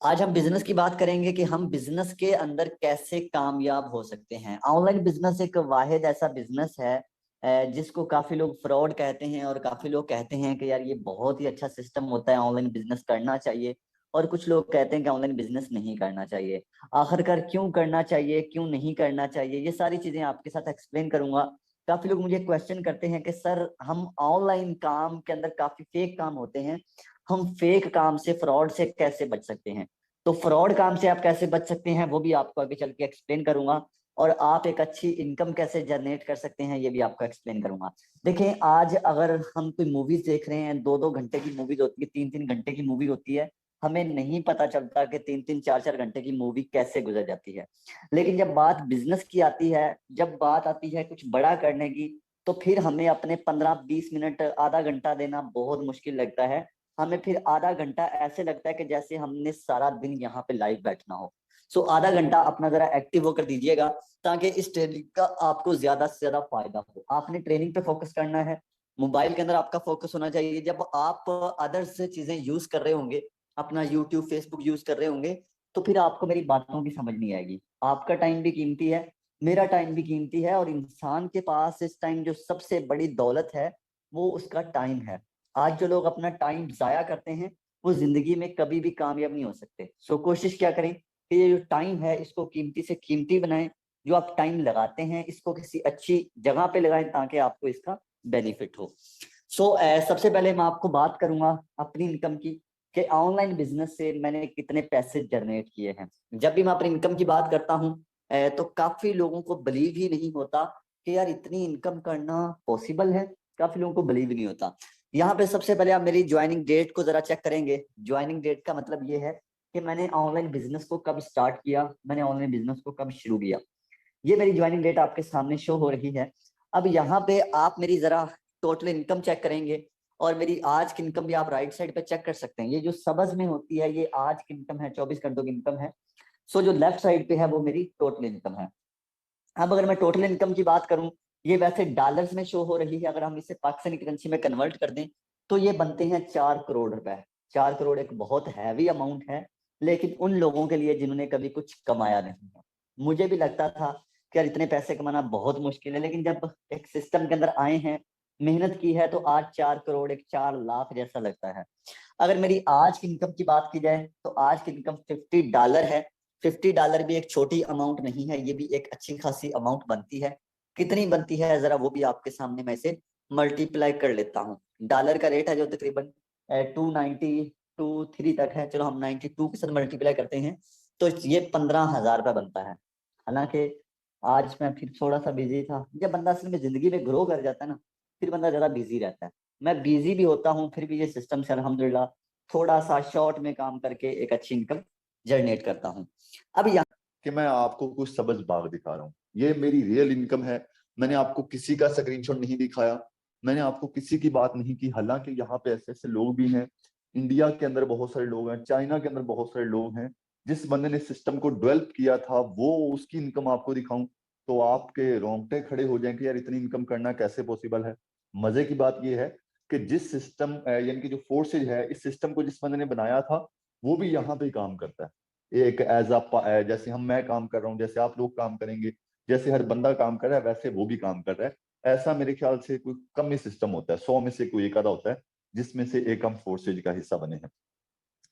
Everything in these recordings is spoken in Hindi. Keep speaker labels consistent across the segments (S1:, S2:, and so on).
S1: आज हम बिजनेस की बात करेंगे कि हम बिजनेस के अंदर कैसे कामयाब हो सकते हैं। ऑनलाइन बिजनेस एक वाहिद ऐसा बिजनेस है जिसको काफी लोग फ्रॉड कहते हैं और काफी लोग कहते हैं कि यार ये बहुत ही अच्छा सिस्टम होता है, ऑनलाइन बिजनेस करना चाहिए। और कुछ लोग कहते हैं कि ऑनलाइन बिजनेस नहीं करना चाहिए। आखिरकार क्यों करना चाहिए, क्यों नहीं करना चाहिए, ये सारी चीजें आपके साथ एक्सप्लेन करूंगा। काफी लोग मुझे क्वेश्चन करते हैं कि सर हम ऑनलाइन काम के अंदर काफी फेक काम होते हैं, हम फेक काम से, फ्रॉड से कैसे बच सकते हैं। तो फ्रॉड काम से आप कैसे बच सकते हैं वो भी आपको आगे चल के एक्सप्लेन करूंगा। और आप एक अच्छी इनकम कैसे जनरेट कर सकते हैं ये भी आपको एक्सप्लेन करूंगा। देखें, आज अगर हम कोई मूवीज देख रहे हैं, 2-2 घंटे की मूवीज होती है, 3-3 घंटे की मूवी होती है, हमें नहीं पता चलता कि 3-3 4-4 घंटे की मूवी कैसे गुजर जाती है। लेकिन जब बात बिजनेस की आती है, जब बात आती है कुछ बड़ा करने की, तो फिर हमें अपने 15-20 मिनट, आधा घंटा देना बहुत मुश्किल लगता है। हमें फिर आधा घंटा ऐसे लगता है कि जैसे हमने सारा दिन यहाँ पे लाइव बैठना हो। सो आधा घंटा अपना जरा एक्टिव होकर दीजिएगा, ताकि इस ट्रेनिंग का आपको ज्यादा से ज्यादा फायदा हो। आपने ट्रेनिंग पे फोकस करना है, मोबाइल के अंदर आपका फोकस होना चाहिए। जब आप अदर्स चीजें यूज कर रहे होंगे, अपना यूट्यूब फेसबुक यूज कर रहे होंगे, तो फिर आपको मेरी बातों की समझ नहीं आएगी। आपका टाइम भी कीमती है, मेरा टाइम भी कीमती है, और इंसान के पास इस टाइम जो सबसे बड़ी दौलत है वो उसका टाइम है। आज जो लोग अपना टाइम जाया करते हैं वो जिंदगी में कभी भी कामयाब नहीं हो सकते। सो कोशिश क्या करें कि ये जो टाइम है इसको कीमती से कीमती बनाएं। जो आप टाइम लगाते हैं इसको किसी अच्छी जगह पे लगाएं ताकि आपको इसका बेनिफिट हो। सबसे पहले मैं आपको बात करूंगा अपनी इनकम की, कि ऑनलाइन बिजनेस से मैंने कितने पैसे जनरेट किए हैं। जब भी मैं अपनी इनकम की बात करता हूँ तो काफी लोगों को बिलीव ही नहीं होता कि यार इतनी इनकम करना पॉसिबल है। काफी लोगों को बिलीव नहीं होता। यहाँ पे सबसे पहले आप मेरी ज्वाइनिंग डेट को जरा चेक करेंगे। ज्वाइनिंग डेट का मतलब ये है कि मैंने ऑनलाइन बिजनेस को कब स्टार्ट किया, मैंने ऑनलाइन बिजनेस को कब शुरू किया। ये मेरी ज्वाइनिंग डेट आपके सामने शो हो रही है। अब यहाँ पे आप मेरी जरा टोटल इनकम चेक करेंगे, और मेरी आज की इनकम भी आप राइट साइड पे चेक कर सकते हैं। ये जो सबज में होती है ये आज की इनकम है, 24 घंटों की इनकम है। जो लेफ्ट साइड पे है वो मेरी टोटल इनकम है। अब अगर मैं टोटल इनकम की बात करूं, ये वैसे डॉलर्स में शो हो रही है, अगर हम इसे पाकिस्तानी करेंसी में कन्वर्ट कर दें तो ये बनते हैं 4 करोड़ रुपए। 4 करोड़ एक बहुत हैवी अमाउंट है, लेकिन उन लोगों के लिए जिन्होंने कभी कुछ कमाया नहीं है। मुझे भी लगता था कि यार इतने पैसे कमाना बहुत मुश्किल है, लेकिन जब एक सिस्टम के अंदर आए हैं, मेहनत की है, तो आज 4 करोड़ एक 4 लाख जैसा लगता है। अगर मेरी आज की इनकम की बात की जाए तो आज की इनकम $50 है। $50 भी एक छोटी अमाउंट नहीं है, ये भी एक अच्छी खासी अमाउंट बनती है। कितनी बनती है जरा वो भी आपके सामने मैं इसे मल्टीप्लाई कर लेता हूँ। डॉलर का रेट है जो तकरीबन 292 3 तक है। चलो हम 92 के साथ मल्टीप्लाई करते हैं तो ये 15,000 रुपये बनता है। हालांकि आज मैं फिर थोड़ा सा बिजी था। जब बंदा असल में जिंदगी में ग्रो कर जाता है ना, फिर बंदा ज्यादा बिजी रहता है। मैं बिजी भी होता हूँ, फिर भी ये सिस्टम से अल्हम्दुलिल्लाह थोड़ा सा शॉर्ट में काम करके एक अच्छी इनकम जनरेट करता हूँ। अब यहाँ
S2: कि मैं आपको कुछ सब्ज बाग दिखा रहा हूँ। ये मेरी रियल इनकम है। मैंने आपको किसी का स्क्रीनशॉट नहीं दिखाया, मैंने आपको किसी की बात नहीं की। हालांकि यहाँ पे ऐसे ऐसे लोग भी हैं, इंडिया के अंदर बहुत सारे लोग हैं, चाइना के अंदर बहुत सारे लोग हैं। जिस बंदे ने सिस्टम को डेवलप किया था वो उसकी इनकम आपको दिखाऊं तो आपके रोंगटे खड़े हो जाएंगे, यार इतनी इनकम करना कैसे पॉसिबल है। मजे की बात यह है कि जिस सिस्टम यानी कि जो फोर्सेज है, इस सिस्टम को जिस बंदे ने बनाया था वो भी यहाँ पे ही काम करता है। एक एज अ जैसे मैं काम कर रहा हूँ, जैसे आप लोग काम करेंगे, जैसे हर बंदा काम कर रहा है वैसे वो भी काम कर रहा है। ऐसा मेरे ख्याल से कोई कम ही सिस्टम होता है, 100 में से कोई एक आधा होता है जिसमें से एक हम फोर्सेज का हिस्सा बने हैं।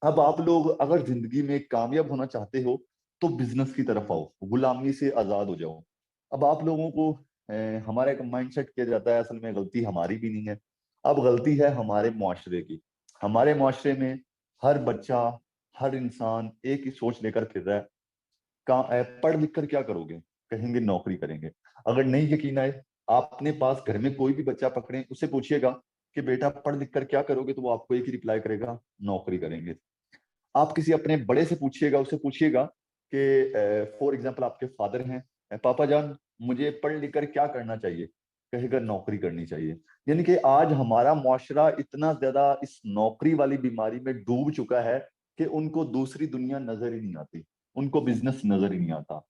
S2: अब आप लोग अगर जिंदगी में कामयाब होना चाहते हो तो बिजनेस की तरफ आओ, गुलामी से आजाद हो जाओ। अब आप लोगों को हमारा एक माइंडसेट किया जाता है, असल में गलती हमारी भी नहीं है। अब गलती है हमारे मुआशरे की। हमारे मुआशरे में हर बच्चा, हर इंसान एक ही सोच लेकर फिर रहा है। पढ़ लिख कर क्या करोगे? कहेंगे नौकरी करेंगे। अगर नहीं यकीन आए, आप अपने पास घर में कोई भी बच्चा पकड़े, उससे पूछिएगा कि बेटा पढ़ लिख कर क्या करोगे, तो वो आपको एक ही रिप्लाई करेगा, नौकरी करेंगे। आप किसी अपने बड़े से पूछिएगा, उससे पूछिएगा कि फॉर एग्जाम्पल आपके फादर हैं, पापा जान मुझे पढ़ लिख कर क्या करना चाहिए, कहेगा नौकरी करनी चाहिए। यानी कि आज हमारा मुआशरा इतना ज्यादा इस नौकरी वाली बीमारी में डूब चुका है कि उनको दूसरी दुनिया नजर ही नहीं आती, उनको बिजनेस नजर ही नहीं आता।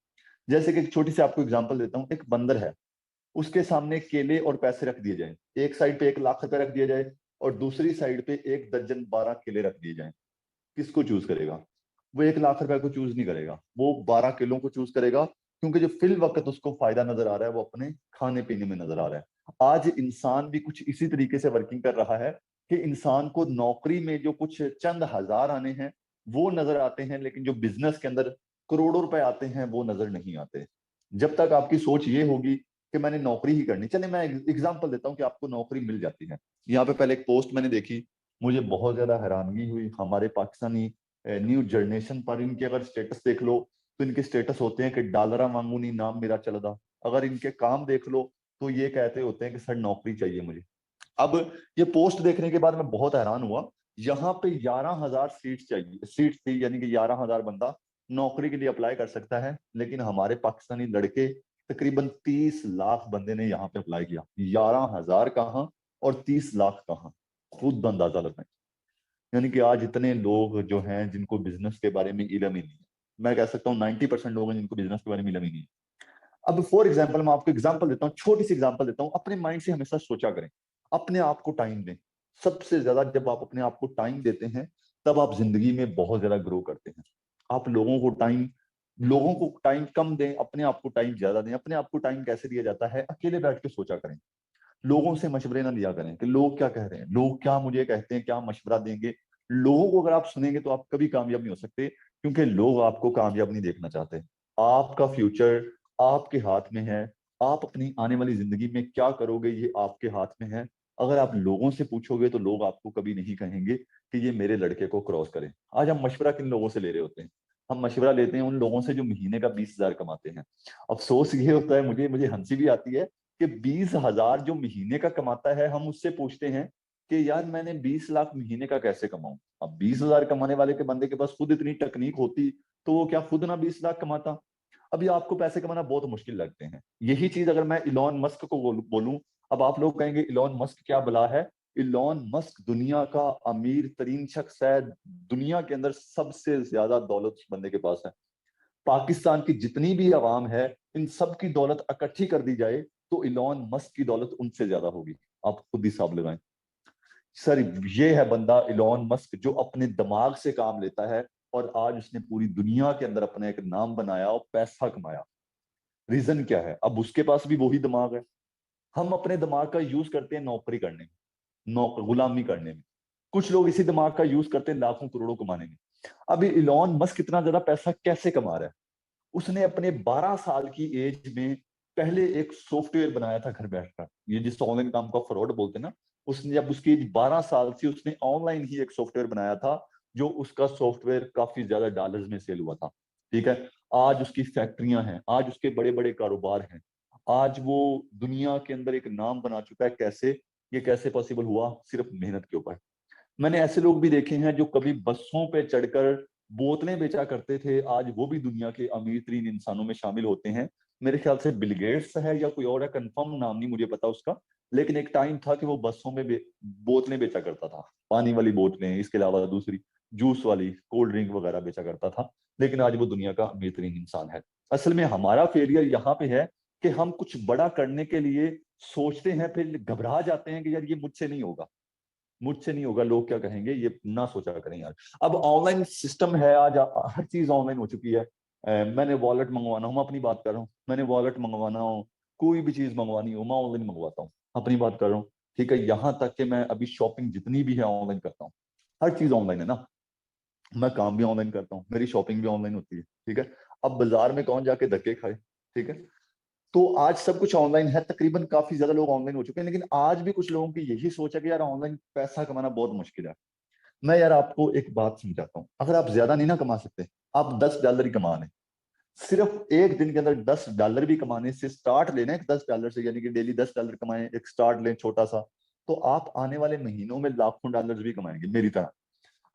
S2: जैसे कि एक छोटी सी आपको एग्जांपल देता हूँ। एक बंदर है, उसके सामने केले और पैसे रख दिए जाएं, एक साइड पे 1 लाख रुपए रख दिया जाए और दूसरी साइड पे 1 दर्जन 12 केले रख दिए जाएं, किसको चूज करेगा? वो 1 लाख रुपए को चूज नहीं करेगा, वो 12 किलो को चूज करेगा, क्योंकि जो फिल वक्त उसको फायदा नजर आ रहा है वो अपने खाने पीने में नजर आ रहा है। आज इंसान भी कुछ इसी तरीके से वर्किंग कर रहा है कि इंसान को नौकरी में जो कुछ चंद हजार आने हैं वो नजर आते हैं, लेकिन जो बिजनेस के अंदर करोड़ों रुपए आते हैं वो नजर नहीं आते। जब तक आपकी सोच ये होगी कि मैंने नौकरी ही करनी, चले मैं एग्जांपल देता हूँ कि आपको नौकरी मिल जाती है। यहाँ पे पहले एक पोस्ट मैंने देखी, मुझे बहुत ज्यादा हैरानगी हुई। हमारे पाकिस्तानी न्यू जनरेशन पर इनके अगर स्टेटस देख लो तो इनके स्टेटस होते हैं कि डॉलरा वांगू नहीं नाम मेरा चलदा। अगर इनके काम देख लो तो ये कहते होते हैं कि सर नौकरी चाहिए मुझे। अब ये पोस्ट देखने के बाद मैं बहुत हैरान हुआ। यहाँ पे 11,000 सीट चाहिए, सीट थी, यानी कि 11,000 बंदा नौकरी के लिए अप्लाई कर सकता है, लेकिन हमारे पाकिस्तानी लड़के तकरीबन 30 लाख बंदे ने यहाँ पे अप्लाई किया। 11,000 कहाँ और 30 लाख कहाँ, खुद अंदाजा लगाएं। यानी कि आज इतने लोग जो हैं जिनको बिजनेस के बारे में इल्म ही नहीं है। मैं कह सकता हूँ 90% लोग हैं जिनको बिजनेस के बारे में इल्म ही नहीं है। अब फॉर एग्जाम्पल मैं आपको एग्जाम्पल देता हूँ, छोटी सी एग्जाम्पल देता हूँ। अपने माइंड से हमेशा सोचा करें, अपने आप को टाइम दें। सबसे ज्यादा जब आप अपने आप को टाइम देते हैं तब आप जिंदगी में बहुत ज्यादा ग्रो करते हैं। आप लोगों को टाइम कम दें, अपने आप को टाइम ज्यादा दें। अपने आप को टाइम कैसे दिया जाता है, अकेले बैठ के सोचा करें। लोगों से मशवरे ना लिया करें कि लोग क्या कह रहे हैं, लोग क्या मुझे कहते हैं, क्या मशवरा देंगे। लोगों को अगर आप सुनेंगे तो आप कभी कामयाब नहीं हो सकते, क्योंकि लोग आपको कामयाब नहीं देखना चाहते। आपका फ्यूचर आपके हाथ में है। आप अपनी आने वाली जिंदगी में क्या करोगे ये आपके हाथ में है। अगर आप लोगों से पूछोगे तो लोग आपको कभी नहीं कहेंगे कि ये मेरे लड़के को क्रॉस करें। आज हम मशवरा किन लोगों से ले रहे होते हैं, हम मशवरा लेते हैं उन लोगों से जो महीने का 20,000 कमाते हैं। अफसोस ये होता है, मुझे मुझे हंसी भी आती है कि 20,000 जो महीने का कमाता है, हम उससे पूछते हैं कि यार मैंने 20 लाख महीने का कैसे कमाऊं। अब 20,000 कमाने वाले के बंदे के पास खुद इतनी टेक्निक होती तो वो क्या खुद ना 20 लाख कमाता। अभी आपको पैसे कमाना बहुत मुश्किल लगते हैं। यही चीज अगर मैं इलॉन मस्क को बोलूं, अब आप लोग कहेंगे इलॉन मस्क क्या बला है। इलॉन मस्क दुनिया का अमीर तरीन शख्स है। दुनिया के अंदर सबसे ज्यादा दौलत उस बंदे के पास है। पाकिस्तान की जितनी भी आवाम है, इन सब की दौलत इकट्ठी कर दी जाए तो इलॉन मस्क की दौलत उनसे ज्यादा होगी। आप खुद हिसाब लगाएं। सर ये है बंदा इलॉन मस्क जो अपने दिमाग से काम लेता है, और आज उसने पूरी दुनिया के अंदर अपना एक नाम बनाया और पैसा कमाया। रीजन क्या है, अब उसके पास भी वही दिमाग है। हम अपने दिमाग का यूज करते हैं नौकरी करने में, गुलामी करने में। कुछ लोग इसी दिमाग का यूज करते हैं लाखों करोड़ों कमाने में। अभी इलॉन मस्क इतना ज्यादा पैसा कैसे कमा रहा है। उसने अपने 12 साल की एज में पहले एक सॉफ्टवेयर बनाया था घर बैठकर, ये जिस ऑनलाइन काम का फ्रॉड बोलते हैं ना। उसने जब उसकी एज 12 साल थी उसने ऑनलाइन ही एक सॉफ्टवेयर बनाया था, जो उसका सॉफ्टवेयर काफी ज्यादा डॉलर्स में सेल हुआ था। ठीक है। आज उसकी फैक्ट्रियां हैं, आज उसके बड़े बड़े कारोबार हैं। आज वो दुनिया के अंदर एक नाम बना चुका है। कैसे, ये कैसे पॉसिबल हुआ, सिर्फ मेहनत के ऊपर। मैंने ऐसे लोग भी देखे हैं जो कभी बसों पे चढ़कर बोतलें बेचा करते थे, आज वो भी दुनिया के अमीर तरीन इंसानों में शामिल होते हैं। मेरे ख्याल से बिल गेट्स है या कोई और है, कंफर्म नाम नहीं मुझे पता उसका। लेकिन एक टाइम था कि वो बसों में बोतलें बेचा करता था, पानी वाली बोतलें, इसके अलावा दूसरी जूस वाली कोल्ड ड्रिंक वगैरह बेचा करता था। लेकिन आज वो दुनिया का अमीर तरीन इंसान है। असल में हमारा फेलियर यहाँ पे है कि हम कुछ बड़ा करने के लिए सोचते हैं, फिर घबरा जाते हैं कि यार ये मुझसे नहीं होगा, मुझसे नहीं होगा, लोग क्या कहेंगे, ये ना सोचा करें यार। अब ऑनलाइन सिस्टम है, आज हर चीज ऑनलाइन हो चुकी है। मैंने वॉलेट मंगवाना हो, मैं अपनी बात कर रहा हूँ, मैंने वॉलेट मंगवाना हो, कोई भी चीज मंगवानी हो, मैं ऑनलाइन मंगवाता हूँ, अपनी बात कर रहा हूँ। ठीक है, यहाँ तक कि मैं अभी शॉपिंग जितनी भी है ऑनलाइन करता हूँ। हर चीज ऑनलाइन है ना। मैं काम भी ऑनलाइन करता हूँ, मेरी शॉपिंग भी ऑनलाइन होती है। ठीक है। अब बाजार में कौन जाके धक्के खाए। ठीक है। तो आज सब कुछ ऑनलाइन है, तकरीबन काफी ज्यादा लोग ऑनलाइन हो चुके हैं, लेकिन आज भी कुछ लोगों की यही सोच है कि यार ऑनलाइन पैसा कमाना बहुत मुश्किल है। मैं यार आपको एक बात समझाता हूँ, अगर आप ज्यादा नहीं ना कमा सकते, आप $10 ही कमा लें। सिर्फ एक दिन के अंदर $10 भी कमाने से स्टार्ट लेना है, $10 से, यानी कि डेली $10 कमाएं, एक स्टार्ट लें छोटा सा। तो आप आने वाले महीनों में लाखों डॉलर्स भी कमाएंगे मेरी तरह।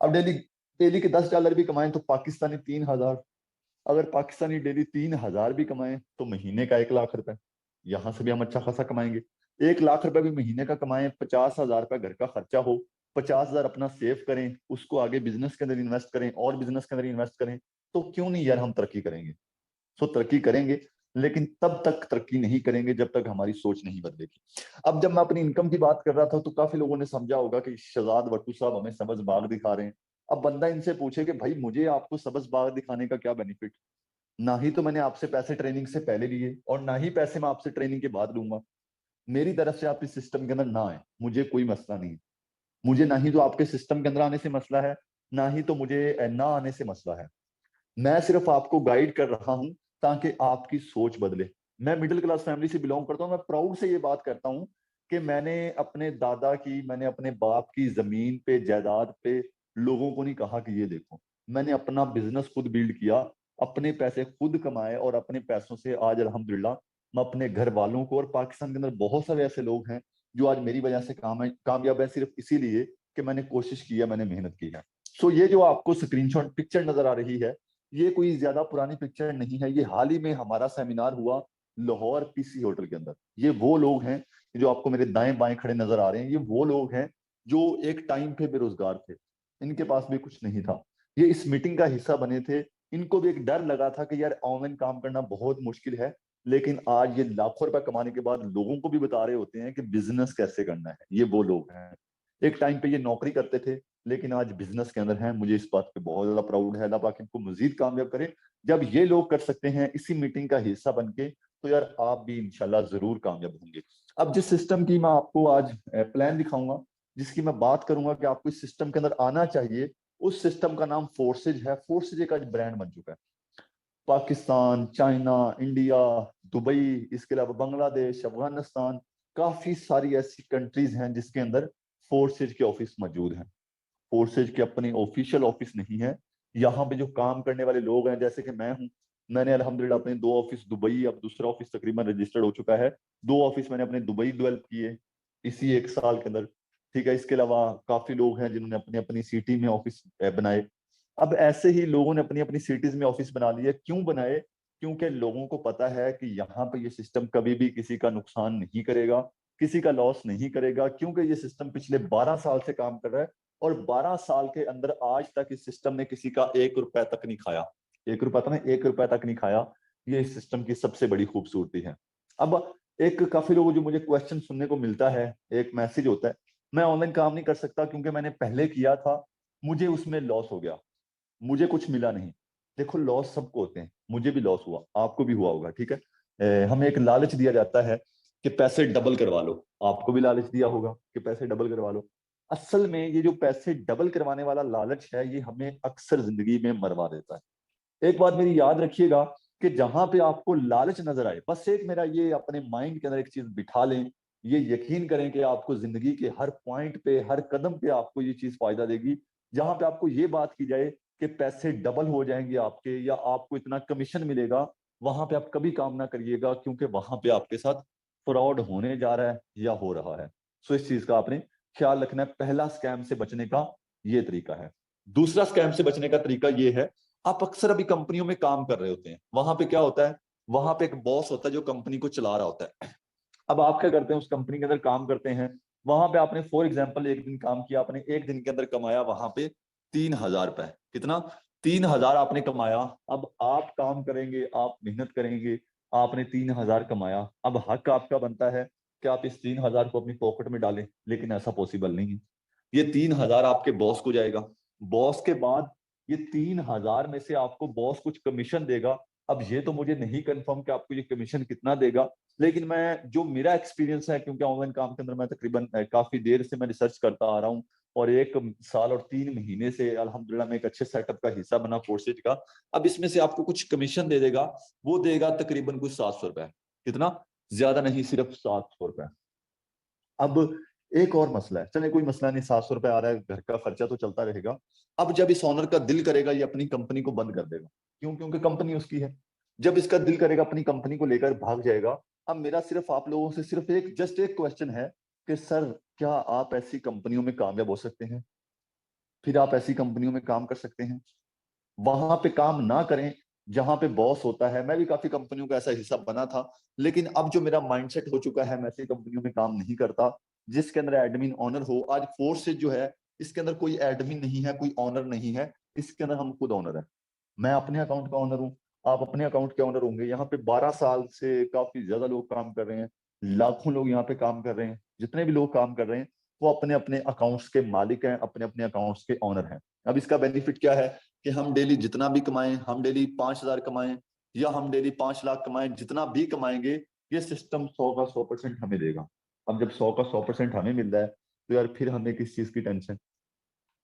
S2: अब डेली डेली के $10 भी कमाएं तो पाकिस्तानी 3,000। अगर पाकिस्तानी डेली 3,000 भी कमाएं तो महीने का 1 लाख रुपए, यहां से भी हम अच्छा खासा कमाएंगे। 1 लाख रुपए भी महीने का कमाएं, 50,000 रुपए घर का खर्चा हो, 50,000 अपना सेव करें, उसको आगे बिजनेस के अंदर इन्वेस्ट करें और बिजनेस के अंदर इन्वेस्ट करें, तो क्यों नहीं यार हम तरक्की करेंगे। सो तरक्की करेंगे, लेकिन तब तक तरक्की नहीं करेंगे जब तक हमारी सोच नहीं बदलेगी। अब जब मैं अपनी इनकम की बात कर रहा था तो काफी लोगों ने समझा होगा कि शहजाद भट्टू साहब हमें समझ बाग दिखा रहे हैं। अब बंदा इनसे पूछे कि भाई मुझे आपको सब्ज बाग दिखाने का क्या बेनिफिट, ना ही तो मैंने आपसे पैसे ट्रेनिंग से पहले लिए और ना ही पैसे मैं आपसे ट्रेनिंग के बाद लूंगा। मेरी तरफ से आप इस सिस्टम के अंदर ना आए, मुझे कोई मसला नहीं है। मुझे ना ही तो आपके सिस्टम के अंदर आने से मसला है, ना ही तो मुझे ना आने से मसला है। मैं सिर्फ आपको गाइड कर रहा हूं ताकि आपकी सोच बदले। मैं मिडिल क्लास फैमिली से बिलोंग करता हूं, मैं प्राउड से ये बात करता हूं कि मैंने अपने दादा की, मैंने अपने बाप की जमीन पे, जायदाद पे लोगों को नहीं कहा कि ये देखो। मैंने अपना बिजनेस खुद बिल्ड किया, अपने पैसे खुद कमाए और अपने पैसों से आज अल्हम्दुलिल्लाह मैं अपने घर वालों को, और पाकिस्तान के अंदर बहुत सारे ऐसे लोग हैं जो आज मेरी वजह से कामयाब है, सिर्फ इसीलिए कि मैंने कोशिश की है, मैंने मेहनत की है। सो ये जो आपको स्क्रीनशॉट पिक्चर नजर आ रही है, ये कोई ज्यादा पुरानी पिक्चर नहीं है। ये हाल ही में हमारा सेमिनार हुआ लाहौर पीसी होटल के अंदर। ये वो लोग हैं जो आपको मेरे दाएं बाएं खड़े नजर आ रहे हैं, ये वो लोग हैं जो एक टाइम पे बेरोजगार थे, इनके पास भी कुछ नहीं था, ये इस मीटिंग का हिस्सा बने थे। इनको भी एक डर लगा था कि यार ऑनलाइन काम करना बहुत मुश्किल है, लेकिन आज ये लाखों रुपए कमाने के बाद लोगों को भी बता रहे होते हैं कि बिजनेस कैसे करना है। ये वो लोग हैं, एक टाइम पे ये नौकरी करते थे लेकिन आज बिजनेस के अंदर हैं। मुझे इस बात पे बहुत ज्यादा प्राउड है। अल्लाह पाक इनको मजीद कामयाब करे। जब ये लोग कर सकते हैं इसी मीटिंग का हिस्सा बन के, तो यार आप भी इंशाल्लाह जरूर कामयाब होंगे। अब जिस सिस्टम की मैं आपको आज प्लान दिखाऊंगा, जिसकी मैं बात करूंगा कि आपको इस सिस्टम के अंदर आना चाहिए, उस सिस्टम का नाम फोर्सेज है। फोर्सेज एक आज ब्रांड बन चुका है। पाकिस्तान, चाइना, इंडिया, दुबई, इसके अलावा बांग्लादेश, अफगानिस्तान, काफी सारी ऐसी कंट्रीज हैं जिसके अंदर फोर्सेज के ऑफिस मौजूद हैं। फोर्सेज के अपने ऑफिशियल ऑफिस नहीं है। यहाँ पे जो काम करने वाले लोग हैं, जैसे कि मैं हूँ, मैंने अल्हम्दुलिल्लाह अपने 2 ऑफिस दुबई, अब दूसरा ऑफिस तकरीबन रजिस्टर्ड हो चुका है। 2 ऑफिस मैंने अपने दुबई डेवलप किए इसी 1 साल के अंदर। ठीक है, इसके अलावा काफी लोग हैं जिन्होंने अपनी अपनी सिटी में ऑफिस बनाए। अब ऐसे ही लोगों ने अपनी अपनी सिटीज में ऑफिस बना लिए। क्यों बनाए? क्योंकि लोगों को पता है कि यहाँ पे ये सिस्टम कभी भी किसी का नुकसान नहीं करेगा, किसी का लॉस नहीं करेगा, क्योंकि ये सिस्टम पिछले 12 साल से काम कर रहा है और 12 साल के अंदर आज तक इस सिस्टम ने किसी का 1 रुपए तक नहीं खाया। 1 रुपया तो नहीं, 1 रुपया तक नहीं खाया। ये इस सिस्टम की सबसे बड़ी खूबसूरती है। अब एक काफी लोगों जो मुझे क्वेश्चन सुनने को मिलता है, एक मैसेज होता है, मैं ऑनलाइन काम नहीं कर सकता क्योंकि मैंने पहले किया था, मुझे उसमें लॉस हो गया, मुझे कुछ मिला नहीं। देखो, लॉस सबको होते हैं, मुझे भी लॉस हुआ, आपको भी हुआ होगा। ठीक है, हमें एक लालच दिया जाता है कि पैसे डबल करवा लो। आपको भी लालच दिया होगा कि पैसे डबल करवा लो। असल में ये जो पैसे डबल करवाने वाला लालच है, ये हमें अक्सर जिंदगी में मरवा देता है। एक बात मेरी याद रखिएगा कि जहां पे आपको लालच नजर आए, बस एक मेरा ये अपने माइंड के अंदर एक चीज बिठा लें, ये यकीन करें कि आपको जिंदगी के हर पॉइंट पे, हर कदम पे आपको ये चीज फायदा देगी। जहां पे आपको ये बात की जाए कि पैसे डबल हो जाएंगे आपके या आपको इतना कमीशन मिलेगा, वहां पे आप कभी काम ना करिएगा, क्योंकि वहां पे आपके साथ फ्रॉड होने जा रहा है या हो रहा है। सो इस चीज का आपने ख्याल रखना है। पहला स्कैम से बचने का ये तरीका है। दूसरा स्कैम से बचने का तरीका ये है, आप अक्सर अभी कंपनियों में काम कर रहे होते हैं, वहां पे क्या होता है, वहां पे एक बॉस होता है जो कंपनी को चला रहा होता है। अब आप क्या करते हैं, उस कंपनी के अंदर काम करते हैं, वहां पे आपने फॉर एग्जाम्पल एक दिन काम किया, आपने एक दिन के अंदर कमाया वहां पे 3,000 रुपए। कितना? 3,000 आपने कमाया। अब आप काम करेंगे, आप मेहनत करेंगे, आपने 3,000 कमाया। अब हक आपका बनता है कि आप इस 3,000 को अपनी पॉकेट में डालें, लेकिन ऐसा पॉसिबल नहीं है। ये 3,000 आपके बॉस को जाएगा। बॉस के बाद ये 3,000 में से आपको बॉस कुछ कमीशन देगा। अब ये तो मुझे नहीं कंफर्म कि आपको ये कमीशन कितना देगा, लेकिन मैं जो मेरा एक्सपीरियंस है, क्योंकि ऑनलाइन काम के अंदर मैं तकरीबन काफी देर से मैं रिसर्च करता आ रहा हूँ और 1 साल और 3 महीने से अल्हम्दुलिल्लाह मैं एक अच्छे सेटअप का हिस्सा बना फोर्सेज का। अब इसमें से आपको कुछ कमीशन दे देगा, वो देगा तकरीबन कुछ 700 रुपए। कितना? ज्यादा नहीं, सिर्फ 700 रुपए। अब एक और मसला है, चले कोई मसला नहीं, 700 रुपए आ रहा है, घर का खर्चा तो चलता रहेगा। अब जब इस ऑनर का दिल करेगा ये अपनी कंपनी को बंद कर देगा। क्यों? क्योंकि कंपनी उसकी है। जब इसका दिल करेगा अपनी कंपनी को लेकर भाग जाएगा। अब मेरा सिर्फ आप लोगों से सिर्फ एक जस्ट एक क्वेश्चन है कि सर, क्या आप ऐसी कंपनियों में कामयाब हो सकते हैं? फिर आप ऐसी कंपनियों में काम कर सकते हैं? वहां पे काम ना करें जहां पे बॉस होता है। मैं भी काफी कंपनियों का ऐसा हिस्सा बना था, लेकिन अब जो मेरा माइंडसेट हो चुका है, मैं ऐसी कंपनियों में काम नहीं करता जिसके अंदर एडमिन ऑनर हो। आज फोर्स से जो है, इसके अंदर कोई एडमिन नहीं है, कोई ऑनर नहीं है, इसके अंदर हम खुद ऑनर है। मैं अपने अकाउंट का ऑनर हूँ, आप अपने अकाउंट के ऑनर होंगे। यहाँ पे 12 साल से काफी ज्यादा लोग काम कर रहे हैं, लाखों लोग यहाँ पे काम कर रहे हैं। जितने भी लोग काम कर रहे हैं वो अपने अपने अकाउंट्स के मालिक हैं, अपने अपने अकाउंट्स के ऑनर हैं। अब इसका बेनिफिट क्या है कि हम डेली जितना भी कमाएं, हम डेली 5,000 कमाएं या हम डेली 5 लाख कमाएं, जितना भी कमाएंगे ये सिस्टम 100 का 100% हमें देगा। अब जब 100 का 100% हमें मिल रहा है तो यार फिर हमें किस चीज की टेंशन,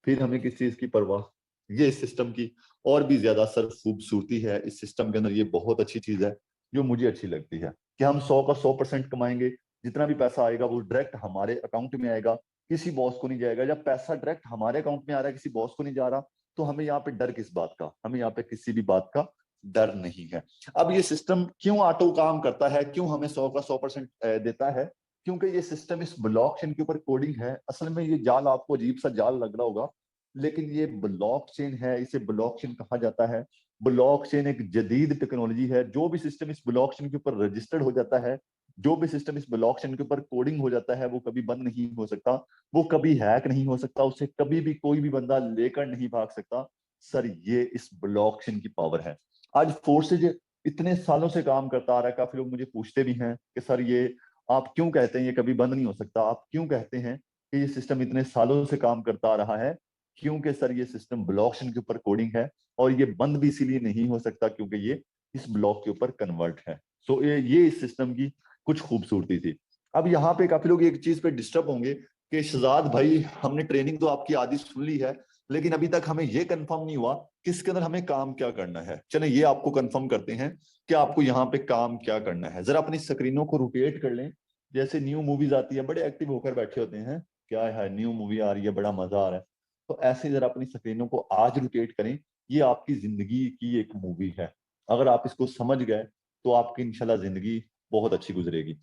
S2: फिर हमें किस चीज की परवाह। ये इस सिस्टम की और भी ज्यादा सर खूबसूरती है इस सिस्टम के अंदर। ये बहुत अच्छी चीज है जो मुझे अच्छी लगती है कि हम 100 का 100% कमाएंगे, जितना भी पैसा आएगा वो डायरेक्ट हमारे अकाउंट में आएगा, किसी बॉस को नहीं जाएगा। जब पैसा डायरेक्ट हमारे अकाउंट में आ रहा है, किसी बॉस को नहीं जा रहा, तो हमें यहाँ पे डर किस बात का, हमें यहाँ पे किसी भी बात का डर नहीं है। अब ये सिस्टम क्यों ऑटो काम करता है, क्यों हमें 100 का 100% देता है, क्योंकि ये सिस्टम इस ब्लॉकचेन के ऊपर कोडिंग है। असल में ये जाल आपको अजीब सा जाल लग रहा होगा, लेकिन ये ब्लॉकचेन है, इसे ब्लॉकचेन कहा जाता है। ब्लॉकचेन एक जदीद टेक्नोलॉजी है। जो भी सिस्टम इस ब्लॉकचेन के ऊपर रजिस्टर्ड हो जाता है, जो भी सिस्टम इस ब्लॉकचेन के ऊपर कोडिंग हो जाता है, वो कभी बंद नहीं हो सकता, वो कभी हैक नहीं हो सकता, उसे कभी भी कोई भी बंदा लेकर नहीं भाग सकता। सर ये इस ब्लॉकचेन की पावर है। आज फोर्सेज इतने सालों से काम करता आ रहा है। काफी लोग मुझे पूछते भी हैं कि सर ये आप क्यों कहते हैं ये कभी बंद नहीं हो सकता, आप क्यों कहते हैं कि ये सिस्टम इतने सालों से काम करता आ रहा है। क्योंकि सर ये सिस्टम ब्लॉकचेन के ऊपर कोडिंग है और ये बंद भी इसीलिए नहीं हो सकता क्योंकि ये इस ब्लॉक के ऊपर कन्वर्ट है। सो ये इस सिस्टम की कुछ खूबसूरती थी। अब यहाँ पे काफी लोग एक चीज पे डिस्टर्ब होंगे कि शहजाद भाई हमने ट्रेनिंग तो आपकी आधी सुन ली है, लेकिन अभी तक हमें ये कंफर्म नहीं हुआ कि इसके अंदर हमें काम क्या करना है। चले ये आपको कंफर्म करते हैं कि आपको यहाँ पे काम क्या करना है। जरा अपनी स्क्रीनों को रोटेट कर लें। जैसे न्यू मूवीज आती है, बड़े एक्टिव होकर बैठे होते हैं, क्या है न्यू मूवी आ रही है, बड़ा मजा आ रहा है, तो ऐसे जरा अपनी स्क्रीनों को आज रोटेट करें। ये आपकी जिंदगी की एक मूवी है। अगर आप इसको समझ गए तो आपकी इंशाल्लाह जिंदगी बहुत अच्छी गुजरेगी।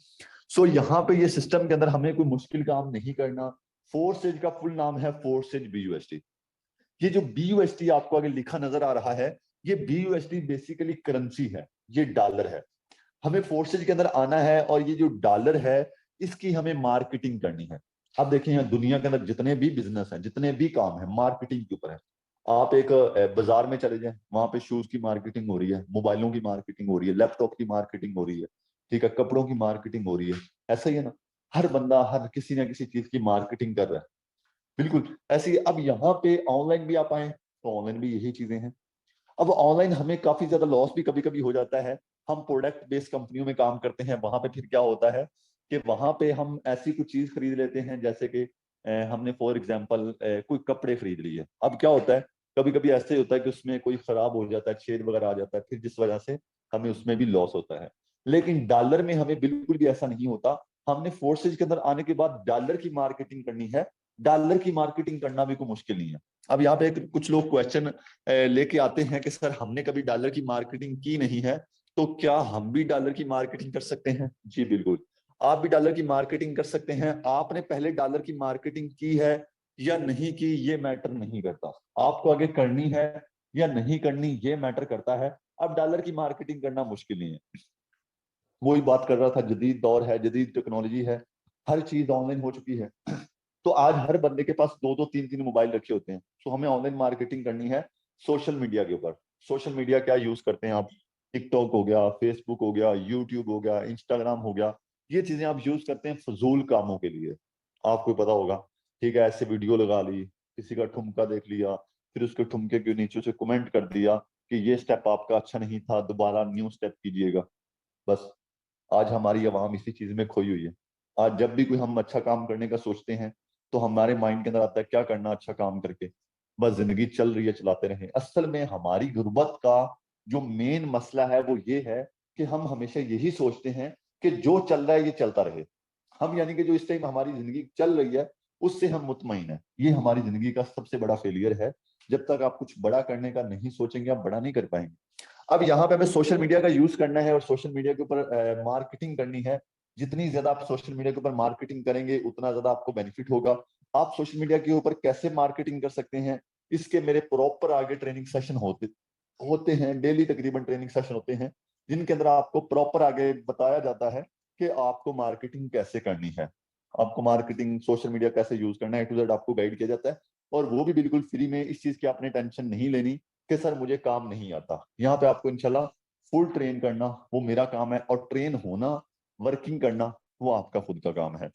S2: सो यहाँ पे ये सिस्टम के अंदर हमें कोई मुश्किल काम नहीं करना। फोर्सेज का फुल नाम है फोर्सेज BUSD। ये जो BUSD आपको आगे लिखा नजर आ रहा है, ये BUSD बेसिकली करेंसी है, ये डॉलर है। हमें फोर्सेज के अंदर आना है और ये जो डॉलर है इसकी हमें मार्केटिंग करनी है। अब देखिए यहाँ दुनिया के अंदर जितने भी बिजनेस हैं, जितने भी काम है, मार्केटिंग के ऊपर है। आप एक बाजार में चले जाएं, वहां पे शूज की मार्केटिंग हो रही है, मोबाइलों की मार्केटिंग हो रही है, लैपटॉप की मार्केटिंग हो रही है, ठीक है, कपड़ों की मार्केटिंग हो रही है। ऐसा ही है ना, हर बंदा हर किसी ना किसी चीज की मार्केटिंग कर रहा है। बिल्कुल ऐसे ही अब यहाँ पे ऑनलाइन भी आप आए तो ऑनलाइन भी यही चीजें हैं। अब ऑनलाइन हमें काफी ज्यादा लॉस भी कभी कभी हो जाता है। हम प्रोडक्ट बेस्ड कंपनियों में काम करते हैं, वहां पे फिर क्या होता है कि वहां पे हम ऐसी कुछ चीज खरीद लेते हैं, जैसे कि हमने फॉर एग्जांपल कोई कपड़े खरीद लिए। अब क्या होता है, कभी कभी ऐसे होता है कि उसमें कोई खराब हो जाता है, छेद वगैरह आ जाता है, फिर जिस वजह से हमें उसमें भी लॉस होता है। लेकिन डॉलर में हमें बिल्कुल भी ऐसा नहीं होता। हमने फोर्सेज के अंदर आने के बाद डॉलर की मार्केटिंग करनी है। डॉलर की मार्केटिंग करना भी कोई मुश्किल नहीं है। अब यहाँ पे कुछ लोग क्वेश्चन लेके आते हैं कि सर हमने कभी डॉलर की मार्केटिंग की नहीं है, तो क्या हम भी डॉलर की मार्केटिंग कर सकते हैं? जी बिल्कुल, आप भी डॉलर की मार्केटिंग कर सकते हैं। आपने पहले डॉलर की मार्केटिंग की है या नहीं की ये मैटर नहीं करता, आपको आगे करनी है या नहीं करनी ये मैटर करता है। अब डॉलर की मार्केटिंग करना मुश्किल नहीं है। वही बात कर रहा था, जदीद दौर है, जदीद टेक्नोलॉजी है, हर चीज ऑनलाइन हो चुकी है। तो आज हर बंदे के पास दो दो तीन तीन मोबाइल रखे होते हैं। तो हमें ऑनलाइन मार्केटिंग करनी है सोशल मीडिया के ऊपर। सोशल मीडिया क्या यूज करते हैं आप? टिकटॉक हो गया, फेसबुक हो गया, यूट्यूब हो गया, इंस्टाग्राम हो गया। ये चीजें आप यूज करते हैं फजूल कामों के लिए। आपको पता होगा, ठीक है, ऐसे वीडियो लगा ली, किसी का ठुमका देख लिया, फिर उसके ठुमके के नीचे से कमेंट कर दिया कि ये स्टेप आपका अच्छा नहीं था, दोबारा न्यू स्टेप कीजिएगा। बस आज हमारी आवाम इसी चीज में खोई हुई है। आज जब भी कोई हम अच्छा काम करने का सोचते हैं तो हमारे माइंड के अंदर आता है क्या करना अच्छा काम करके, बस जिंदगी चल रही है चलाते रहे। असल में हमारी गुर्बत का जो मेन मसला है वो ये है कि हम हमेशा यही सोचते हैं कि जो चल रहा है ये चलता रहे। हम यानी कि जो इस टाइम हमारी जिंदगी चल रही है उससे हम मुतमईन है। ये हमारी जिंदगी का सबसे बड़ा फेलियर है। जब तक आप कुछ बड़ा करने का नहीं सोचेंगे आप बड़ा नहीं कर पाएंगे। अब यहाँ पे हमें सोशल मीडिया का यूज करना है और सोशल मीडिया के ऊपर मार्केटिंग करनी है। जितनी ज्यादा आप सोशल मीडिया के ऊपर मार्केटिंग करेंगे उतना ज्यादा आपको बेनिफिट होगा। आप सोशल मीडिया के ऊपर कैसे मार्केटिंग कर सकते हैं, इसके मेरे प्रॉपर आगे ट्रेनिंग सेशन होते होते हैं। डेली तकरीबन ट्रेनिंग सेशन होते हैं जिनके अंदर आपको प्रॉपर आगे बताया जाता है कि आपको मार्केटिंग कैसे करनी है, आपको मार्केटिंग सोशल मीडिया कैसे यूज करना है, A to Z आपको गाइड किया जाता है। और वो भी बिल्कुल फ्री में। इस चीज की आपने टेंशन नहीं लेनी कि सर मुझे काम नहीं आता। यहाँ पे आपको इंशाल्लाह फुल ट्रेन करना वो मेरा काम है, और ट्रेन होना, वर्किंग करना वो आपका खुद का काम है।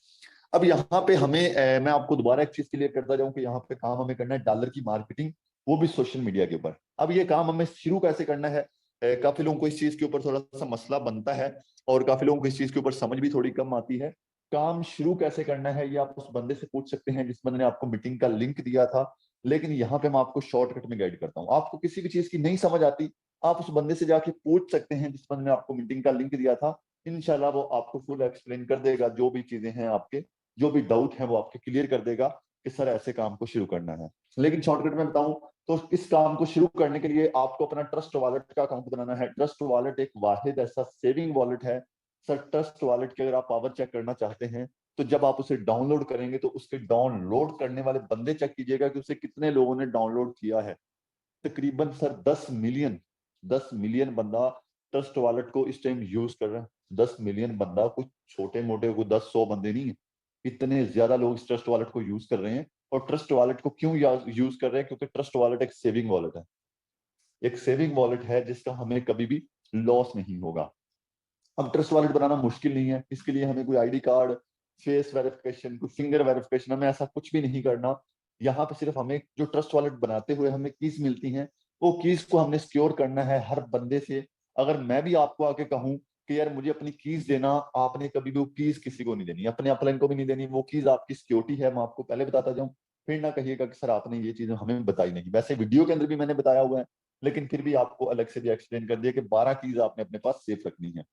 S2: अब यहाँ पे हमें मैं आपको दोबारा एक चीज क्लियर करता जाऊं कि यहाँ पे काम हमें करना है डॉलर की मार्केटिंग। वो भी सोशल मीडिया के ऊपर। अब ये काम हमें शुरू कैसे करना है, काफी लोगों को इस चीज के ऊपर थोड़ा सा मसला बनता है और काफी लोगों को इस चीज के ऊपर समझ भी थोड़ी कम आती है। काम शुरू कैसे करना है ये आप उस बंदे से पूछ सकते हैं जिस बंदे ने आपको मीटिंग का लिंक दिया था। लेकिन यहाँ पे मैं आपको शॉर्टकट में गाइड करता हूँ। आपको किसी भी चीज की नहीं समझ आती, आप उस बंदे से जाके पूछ सकते हैं जिस बंदे ने आपको मीटिंग का लिंक दिया था। इंशाल्लाह वो आपको फुल एक्सप्लेन कर देगा, जो भी चीजें हैं आपके, जो भी डाउट है वो आपके क्लियर कर देगा कि सर ऐसे काम को शुरू करना है। लेकिन शॉर्टकट में बताऊं तो इस काम को शुरू करने के लिए आपको अपना ट्रस्ट वॉलेट का अकाउंट बनाना है। ट्रस्ट वॉलेट एक वाहिद ऐसा सेविंग वॉलेट है सर। ट्रस्ट वॉलेट की अगर आप पावर चेक करना चाहते हैं तो जब आप उसे डाउनलोड करेंगे तो उसके डाउनलोड करने वाले बंदे चेक कीजिएगा कि उसे कितने लोगों ने डाउनलोड किया है। तकरीबन सर 10 मिलियन, 10 मिलियन बंदा ट्रस्ट वॉलेट को इस टाइम यूज कर रहा है। 10 मिलियन बंदा, कुछ छोटे मोटे को 10-100 बंदे नहीं है, इतने ज्यादा लोग इस ट्रस्ट वॉलेट को यूज कर रहे हैं। और ट्रस्ट वॉलेट को क्यों यूज कर रहे हैं? क्योंकि ट्रस्ट वॉलेट एक सेविंग वॉलेट है, एक सेविंग वॉलेट है जिसका हमें कभी भी लॉस नहीं होगा। अब ट्रस्ट वॉलेट बनाना मुश्किल नहीं है, इसके लिए हमें कोई आईडी कार्ड, फेस वेरिफिकेशन, कोई फिंगर वेरिफिकेशन, हमें ऐसा कुछ भी नहीं करना। यहाँ पे सिर्फ हमें जो ट्रस्ट वॉलेट बनाते हुए हमें कीज मिलती हैं, वो कीज को हमने सिक्योर करना है हर बंदे से। अगर मैं भी आपको आके कहूँ कि यार मुझे अपनी कीज देना, आपने कभी भी वो कीज किसी को नहीं देनी, अपने अपलाइन को भी नहीं देनी। वो कीज आपकी सिक्योरिटी है, मैं आपको पहले बताता जाऊँ, फिर ना कहिएगा कि सर आपने ये चीज हमें बताई नहीं। वैसे वीडियो के अंदर भी मैंने बताया हुआ है, लेकिन फिर भी आपको अलग से भी एक्सप्लेन कर दिया कि 12 कीज आपने अपने पास सेफ रखनी है।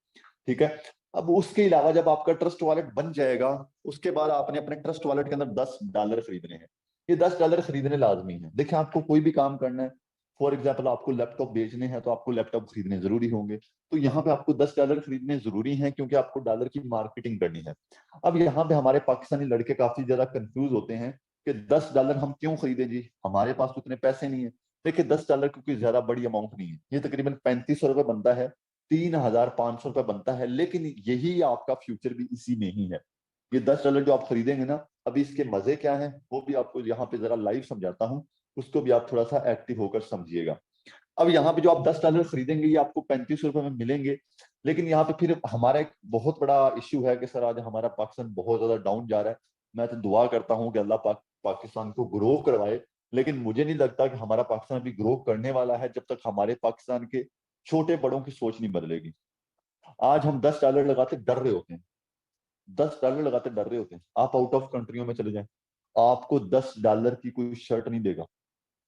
S2: ठीक है। अब उसके अलावा जब आपका ट्रस्ट वॉलेट बन जाएगा, उसके बाद आपने अपने ट्रस्ट वॉलेट के अंदर $10 खरीदने हैं। ये $10 खरीदने लाजमी है। देखिए आपको कोई भी काम करना है, फॉर एग्जाम्पल आपको लैपटॉप बेचने हैं तो आपको लैपटॉप खरीदने जरूरी होंगे, तो यहाँ पे आपको $10 खरीदने जरूरी हैं क्योंकि आपको डॉलर की मार्केटिंग करनी है। अब यहाँ पे हमारे पाकिस्तानी लड़के काफी ज्यादा कंफ्यूज होते हैं कि $10 हम क्यों खरीदें जी, हमारे पास तो इतने पैसे नहीं है। देखिए $10 क्योंकि ज्यादा बड़ी अमाउंट नहीं है, ये तकरीबन 3500 रुपये बनता है, 3500 रुपये बनता है। लेकिन यही आपका फ्यूचर भी इसी में ही है। ये $10 जो आप खरीदेंगे ना, अभी इसके मजे क्या है वो भी आपको यहाँ पे जरा लाइव समझाता हूँ, उसको भी आप थोड़ा सा एक्टिव होकर समझिएगा। अब यहाँ पे जो आप $10 खरीदेंगे ये आपको 3500 रुपये में मिलेंगे। लेकिन यहाँ पे फिर हमारा एक बहुत बड़ा इश्यू है कि सर आज हमारा पाकिस्तान बहुत ज्यादा डाउन जा रहा है। मैं तो दुआ करता हूँ कि अल्लाह पाक पाकिस्तान को ग्रो करवाए, लेकिन मुझे नहीं लगता कि हमारा पाकिस्तान अभी ग्रो करने वाला है जब तक हमारे पाकिस्तान के छोटे बड़ों की सोच नहीं बदलेगी। आज हम $10 लगाते डर रहे होते हैं, $10 लगाते डर रहे होते हैं। आप आउट ऑफ कंट्रियों में चले जाएं, आपको $10 की कोई शर्ट नहीं देगा।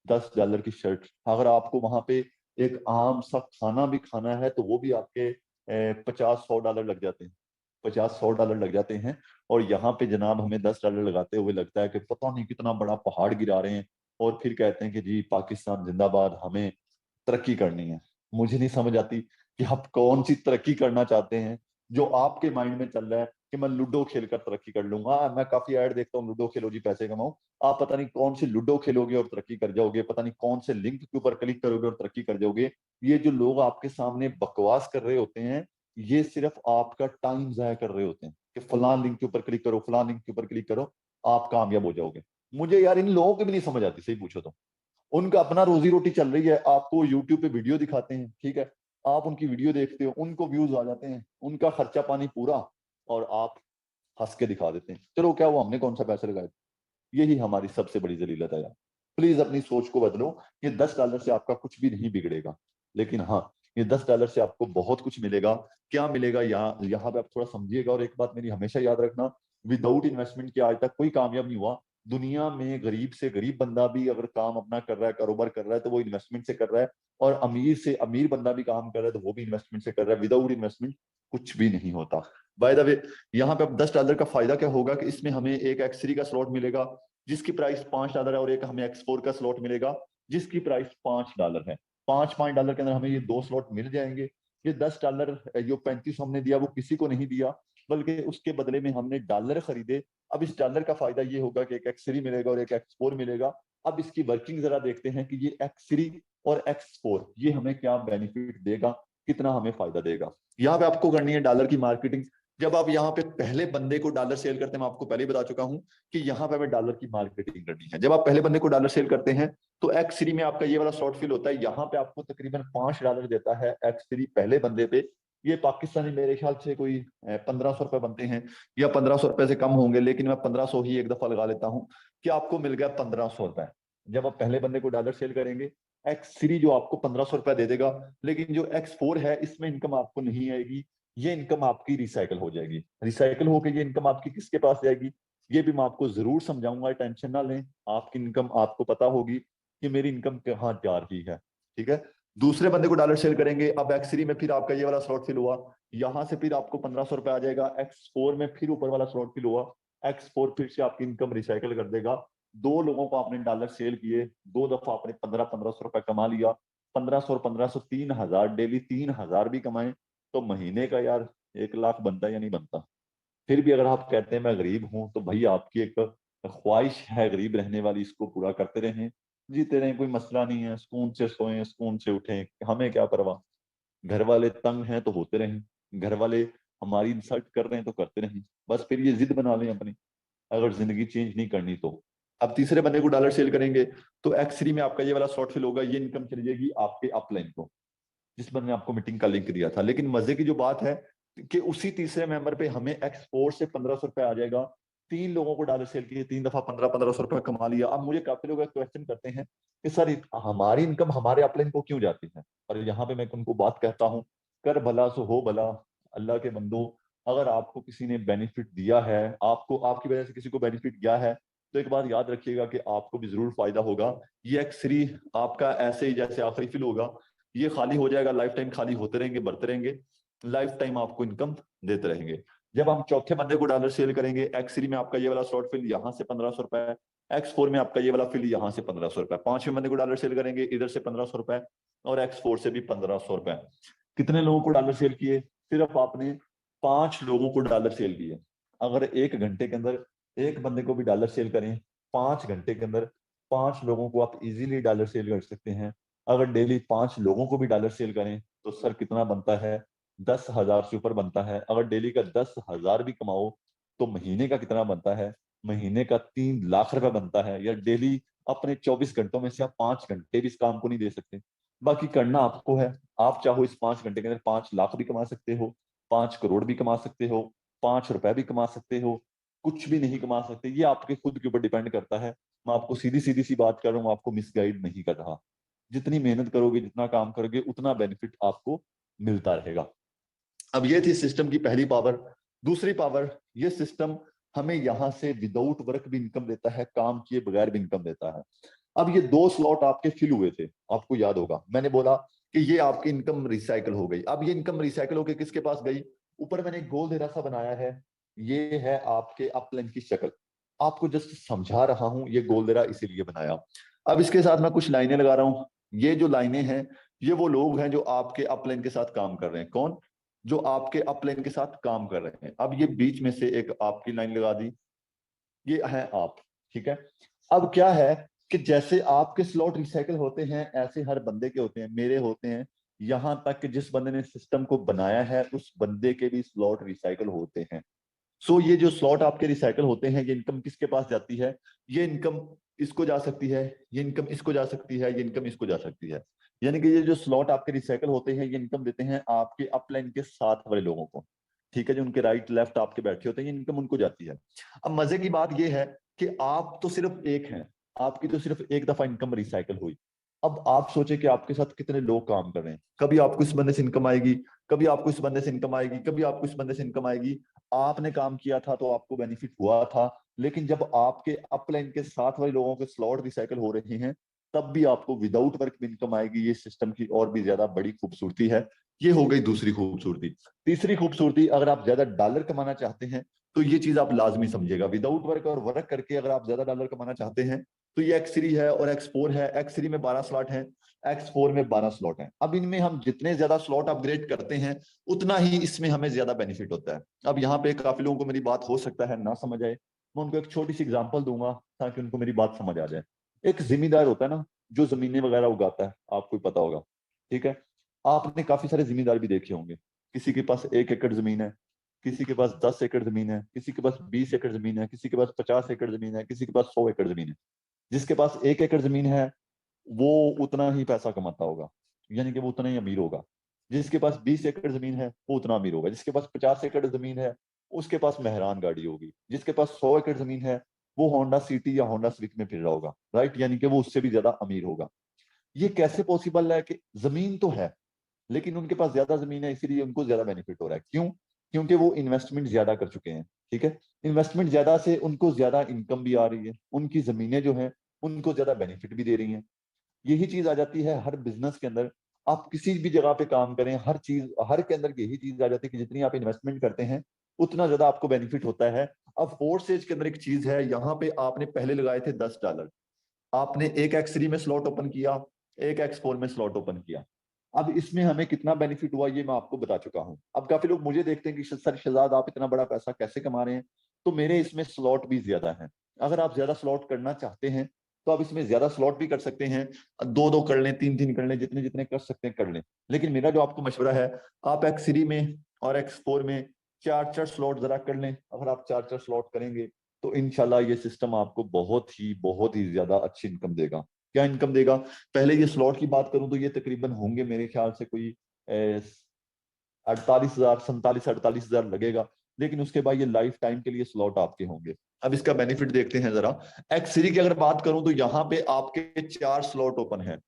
S2: $10 की शर्ट, अगर आपको वहां पे एक आम सा खाना भी खाना है तो वो भी आपके 50-100 डॉलर लग जाते हैं, 50-100 डॉलर लग जाते हैं। और यहाँ पे जनाब हमें $10 लगाते हुए लगता है कि पता नहीं कितना बड़ा पहाड़ गिरा रहे हैं, और फिर कहते हैं कि जी पाकिस्तान जिंदाबाद, हमें तरक्की करनी है। मुझे नहीं समझ आती कि आप कौन सी तरक्की करना चाहते हैं। जो आपके माइंड में चल रहा है कि मैं लूडो खेलकर तरक्की कर लूंगा, मैं काफी ऐड देखता हूँ, लूडो खेलो जी पैसे कमाओ। आप पता नहीं कौन सी लूडो खेलोगे और तरक्की कर जाओगे, पता नहीं कौन से लिंक के ऊपर क्लिक करोगे और तरक्की कर जाओगे। ये जो लोग आपके सामने बकवास कर रहे होते हैं, ये सिर्फ आपका टाइम जाया कर रहे होते हैं कि फलां लिंक के ऊपर क्लिक करो, फलां लिंक के ऊपर क्लिक करो, आप कामयाब हो जाओगे। मुझे यार इन लोगों की भी नहीं समझ आती, सही पूछो तो। उनका अपना रोजी रोटी चल रही है, आपको यूट्यूब पे वीडियो दिखाते हैं, ठीक है, आप उनकी वीडियो देखते हो, उनको व्यूज आ जाते हैं, उनका खर्चा पानी पूरा, और आप हंस के दिखा देते हैं चलो क्या वो, हमने कौन सा पैसे लगाए। यही हमारी सबसे बड़ी जलीलत है यार। प्लीज अपनी सोच को बदलो। ये $10 से आपका कुछ भी नहीं बिगड़ेगा, लेकिन हाँ, ये $10 से आपको बहुत कुछ मिलेगा। क्या मिलेगा यहाँ यहाँ पे आप थोड़ा समझिएगा। और एक बात मेरी हमेशा याद रखना, विदाउट इन्वेस्टमेंट के आज तक कोई कामयाब नहीं हुआ। दुनिया में गरीब से गरीब बंदा भी अगर काम अपना कर रहा है, कारोबार कर रहा है, तो वो इन्वेस्टमेंट से कर रहा है। और अमीर से अमीर बंदा भी काम कर रहा है तो वो भी इन्वेस्टमेंट से कर रहा है। विदाउट इन्वेस्टमेंट कुछ भी नहीं होता। बाय द वे, यहाँ पे अब $10 का फायदा क्या होगा कि इसमें हमें एक X3 का स्लॉट मिलेगा जिसकी प्राइस $5 है, और एक हमें X4 का स्लॉट मिलेगा जिसकी प्राइस $5 है। $5 के अंदर हमें ये दो स्लॉट मिल जाएंगे। ये $10 जो 35 हमने दिया वो किसी को नहीं दिया, बल्कि उसके बदले में हमने डॉलर खरीदे। अब इस डॉलर का फायदा ये होगा कि एक X3 मिलेगा और एक X4 मिलेगा। अब इसकी वर्किंग जरा देखते हैं कि ये X3 और X4 ये हमें क्या बेनिफिट देगा, कितना हमें फायदा देगा। यहाँ पे आपको करनी है डॉलर की मार्केटिंग। जब आप यहाँ पे पहले बंदे को डॉलर सेल करते हैं, मैं आपको पहले ही बता चुका हूँ कि यहाँ पे हमें डॉलर की मार्केटिंग करनी है। जब आप पहले बंदे को डॉलर सेल करते हैं तो X3 में आपका ये वाला शॉर्ट फिल होता है, यहाँ पे आपको तकरीबन $5 देता है X3 पहले बंदे पे। ये पाकिस्तानी मेरे ख्याल से कोई 1500 रुपए बनते हैं, या 1500 रुपए से कम होंगे, लेकिन मैं 1500 ही एक दफा लगा लेता हूँ कि आपको मिल गया $1500। जब आप पहले बंदे को डॉलर सेल करेंगे, X3 जो आपको 1500 रुपया दे देगा, लेकिन जो X4 है इसमें इनकम आपको नहीं आएगी। ये इनकम आपकी रिसाइकल हो जाएगी। रिसाइकल होकर ये इनकम आपकी किसके पास जाएगी, ये भी मैं आपको जरूर समझाऊंगा, टेंशन ना लें। आपकी इनकम आपको पता होगी कि मेरी इनकम कहाँ जा रही है, ठीक है। दूसरे बंदे को डॉलर सेल करेंगे, अब X3 में फिर आपका ये वाला स्लॉट फिल हुआ, यहां से फिर आपको 1500 रुपया आ जाएगा। X4 में फिर ऊपर वाला स्लॉट फिल हुआ, X4 फिर से आपकी इनकम रिसाइकल कर देगा। दो लोगों को आपने डॉलर सेल किए, दो दफा आपने 1500 रुपया कमा लिया। 1500 और 1500 3000, डेली 3000 भी कमाए तो महीने का यार 1 लाख बनता या नहीं बनता। फिर भी अगर आप कहते हैं मैं गरीब हूं, तो भाई आपकी एक ख्वाहिश है गरीब रहने वाली, इसको पूरा करते रहें, जीते रहें, कोई मसला नहीं है। सुकून से सोएं, सुकून से उठें, हमें क्या परवाह। घर वाले तंग हैं तो होते रहें, घर वाले हमारी इंसल्ट कर रहे हैं तो करते रहें, बस फिर ये जिद बना लें अपनी, अगर जिंदगी चेंज नहीं करनी तो। अब तीसरे बंदे को डॉलर सेल करेंगे तो X3 में आपका ये वाला स्लॉट फिल होगा, ये इनकम चली जाएगी आपके अपलाइन को, जिस बंदे ने आपको मीटिंग का लिंक दिया था। लेकिन मजे की जो बात है कि उसी तीसरे मेंबर पे हमें X4 से 1500 रुपए आ जाएगा। 3 लोगों को डॉलर सेल किए, 3 दफा 1500 रुपए कमा लिया। अब मुझे काफी लोग क्वेश्चन करते हैं कि सर हमारी इनकम हमारे अपलाइन को क्यों जाती है, और यहाँ पे मैं उनको बात कहता हूँ, कर भला सो हो भला। अल्लाह के बंदो, अगर आपको किसी ने बेनिफिट दिया है, आपको आपकी वजह से किसी को बेनिफिट गया है, तो एक बात याद रखिएगा कि आपको भी जरूर फायदा होगा। ये X3 आपका ऐसे ही जैसे आखिरी फिल होगा, ये खाली हो जाएगा, लाइफ टाइम खाली होते रहेंगे, बढ़ते रहेंगे, लाइफ टाइम आपको इनकम देते रहेंगे। जब हम चौथे बंदे को डॉलर सेल करेंगे, X3 में आपका ये वाला स्लॉट फिल यहाँ से 1500 रुपए, X4 में आपका ये वाला फिल यहाँ से 1500 रुपए। पांचवें बंदे को डॉलर सेल करेंगे, इधर से 1500 रुपए और X4 से भी 1500 रुपए। कितने लोगों को डॉलर सेल किए, सिर्फ आपने 5 लोगों को डॉलर सेल किए। अगर 1 घंटे के अंदर एक बंदे को भी डॉलर सेल करें, 5 घंटे के अंदर 5 लोगों को आप इजीली डॉलर सेल कर सकते हैं। अगर डेली 5 लोगों को भी डॉलर सेल करें तो सर कितना बनता है, 10,000 से ऊपर बनता है। अगर डेली का 10,000 भी कमाओ तो महीने का कितना बनता है, महीने का 3 लाख रुपए बनता है। या डेली अपने 24 घंटों में से आप 5 घंटे भी इस काम को नहीं दे सकते, बाकी करना आपको है। आप चाहो इस 5 घंटे के अंदर 5 लाख भी कमा सकते हो, 5 करोड़ भी कमा सकते हो, 5 रुपए भी कमा सकते हो, कुछ भी नहीं कमा सकते। ये आपके खुद के ऊपर डिपेंड करता है। मैं आपको सीधी सीधी सी बात कर रहा हूँ, आपको मिसगाइड नहीं कर रहा। जितनी मेहनत करोगे, जितना काम करोगे, उतना बेनिफिट आपको मिलता रहेगा। अब ये थी सिस्टम की पहली पावर। दूसरी पावर, ये सिस्टम हमें यहां से विदाउट वर्क भी इनकम देता है, काम किए बगैर भी इनकम देता है। अब ये 2 स्लॉट आपके फिल हुए थे, आपको याद होगा मैंने बोला कि ये आपकी इनकम रिसाइकल हो गई। अब ये इनकम रिसाइकल होकर किसके पास गई, ऊपर मैंने एक गोल देना सा बनाया है, ये है आपके अपलाइन की शक्ल। आपको जस्ट समझा रहा हूं, ये गोल देरा इसीलिए बनाया। अब इसके साथ मैं कुछ लाइनें लगा रहा हूं। ये जो लाइनें हैं, ये वो लोग हैं जो आपके अपलाइन के साथ काम कर रहे हैं। कौन, जो आपके अपलाइन के साथ काम कर रहे हैं। अब ये बीच में से एक आपकी लाइन लगा दी, ये है आप, ठीक है। अब क्या है कि जैसे आपके स्लॉट रिसाइकल होते हैं, ऐसे हर बंदे के होते हैं, मेरे होते हैं, यहां तक कि जिस बंदे ने सिस्टम को बनाया है उस बंदे के भी स्लॉट रिसाइकल होते हैं। सो ये जो स्लॉट आपके रिसाइकल होते हैं, ये इनकम किसके पास जाती है, ये इनकम इसको जा सकती है, ये इनकम इसको जा सकती है, ये इनकम इसको जा सकती है। यानी कि ये जो स्लॉट आपके रिसाइकल होते हैं, ये इनकम देते हैं आपके अपलाइन के साथ वाले लोगों को, ठीक है, जो उनके राइट लेफ्ट आपके बैठे होते हैं, ये इनकम उनको जाती है। अब मजे की बात ये है कि आप तो सिर्फ एक हैं, आपकी तो सिर्फ एक दफा इनकम रिसाइकल हुई। अब आप सोचे कि आपके साथ कितने लोग काम कर रहे हैं, कभी आपको इस बंदे से इनकम आएगी, कभी आपको इस बंदे से इनकम आएगी, कभी आपको इस बंदे से इनकम आएगी। आपने काम किया था तो आपको बेनिफिट हुआ था, लेकिन जब आपके अपलाइन के साथ वाले लोगों के स्लॉट रिसाइकल हो रहे हैं, तब भी आपको विदाउट वर्क भी इनकम आएगी। ये सिस्टम की और भी ज्यादा बड़ी खूबसूरती है। ये हो गई दूसरी खूबसूरती। तीसरी खूबसूरती, अगर आप ज्यादा डॉलर कमाना चाहते हैं तो ये चीज आप लाजमी समझिएगा। विदाउट वर्क और वर्क करके अगर आप ज्यादा डॉलर कमाना चाहते हैं तो ये X3 है और X4 है। X3 में 12 स्लॉट है, X4 में 12 स्लॉट है। अब इनमें हम जितने ज्यादा स्लॉट अपग्रेड करते हैं, उतना ही इसमें हमें ज्यादा बेनिफिट होता है। अब यहाँ पे काफी लोगों को मेरी बात हो सकता है ना समझ आए, मैं उनको एक छोटी सी एग्जांपल दूंगा ताकि उनको मेरी बात समझ आ जाए। एक जिम्मेदार होता है ना, जो जमीनें वगैरह उगाता है, आपको पता होगा, ठीक है। आपने काफी सारे जिम्मेदार भी देखे होंगे, किसी के पास 1 एकड़ जमीन है, किसी के पास 10 एकड़ जमीन है, किसी के पास 20 एकड़ जमीन है, किसी के पास 50 एकड़ जमीन है, किसी के पास 100 एकड़ जमीन है। जिसके पास 1 एकड़ जमीन है वो उतना ही पैसा कमाता होगा, यानी कि वो उतना ही अमीर होगा। जिसके पास 20 एकड़ जमीन है वो उतना अमीर होगा। जिसके पास 50 एकड़ जमीन है उसके पास मेहरान गाड़ी होगी। जिसके पास 100 एकड़ जमीन है वो होंडा सिटी या होंडा सिविक में फिर रहा होगा, राइट, यानी कि वो उससे भी ज्यादा अमीर होगा। ये कैसे पॉसिबल है कि जमीन तो है लेकिन उनके पास ज्यादा जमीन है इसीलिए उनको ज्यादा बेनिफिट हो रहा है। क्यों? क्योंकि वो इन्वेस्टमेंट ज्यादा कर चुके हैं। ठीक है, इन्वेस्टमेंट ज्यादा से उनको ज्यादा इनकम भी आ रही है, उनकी जमीनें जो हैं उनको ज्यादा बेनिफिट भी दे रही हैं। यही चीज आ जाती है हर बिजनेस के अंदर। आप किसी भी जगह पे काम करें, हर चीज, हर के अंदर यही चीज आ जाती है कि जितनी आप इन्वेस्टमेंट करते हैं उतना ज्यादा आपको बेनिफिट होता है। अब फोर्थ स्टेज के अंदर एक चीज है, यहाँ पे आपने पहले लगाए थे $10, आपने एक एक्स3 में स्लॉट ओपन किया, एक एक्स4 में स्लॉट ओपन किया। अब इसमें हमें कितना बेनिफिट हुआ ये मैं आपको बता चुका हूं। अब काफी लोग मुझे देखते हैं कि सर शहजाद आप इतना बड़ा पैसा कैसे कमा रहे हैं, तो मेरे इसमें स्लॉट भी ज्यादा है। अगर आप ज्यादा स्लॉट करना चाहते हैं तो आप इसमें ज्यादा स्लॉट भी कर सकते हैं, दो दो कर लें, तीन तीन कर लें, जितने जितने कर सकते हैं कर लें। लेकिन मेरा जो आपको मशवरा है, आप एक्स3 में और एक्स4 में चार चार स्लॉट जरा कर लें। अगर आप चार चार स्लॉट करेंगे तो इनशाला ये सिस्टम आपको बहुत ही ज्यादा अच्छी इनकम देगा। क्या इनकम देगा? पहले ये स्लॉट की बात करूं तो ये तकरीबन होंगे मेरे ख्याल से कोई 48,000, 47-48,000 लगेगा। लेकिन उसके बाद ये लाइफ टाइम के लिए स्लॉट आपके होंगे। अब इसका बेनिफिट देखते हैं जरा। एक्स3 की अगर बात करूं तो यहाँ पे आपके चार स्लॉट ओपन है।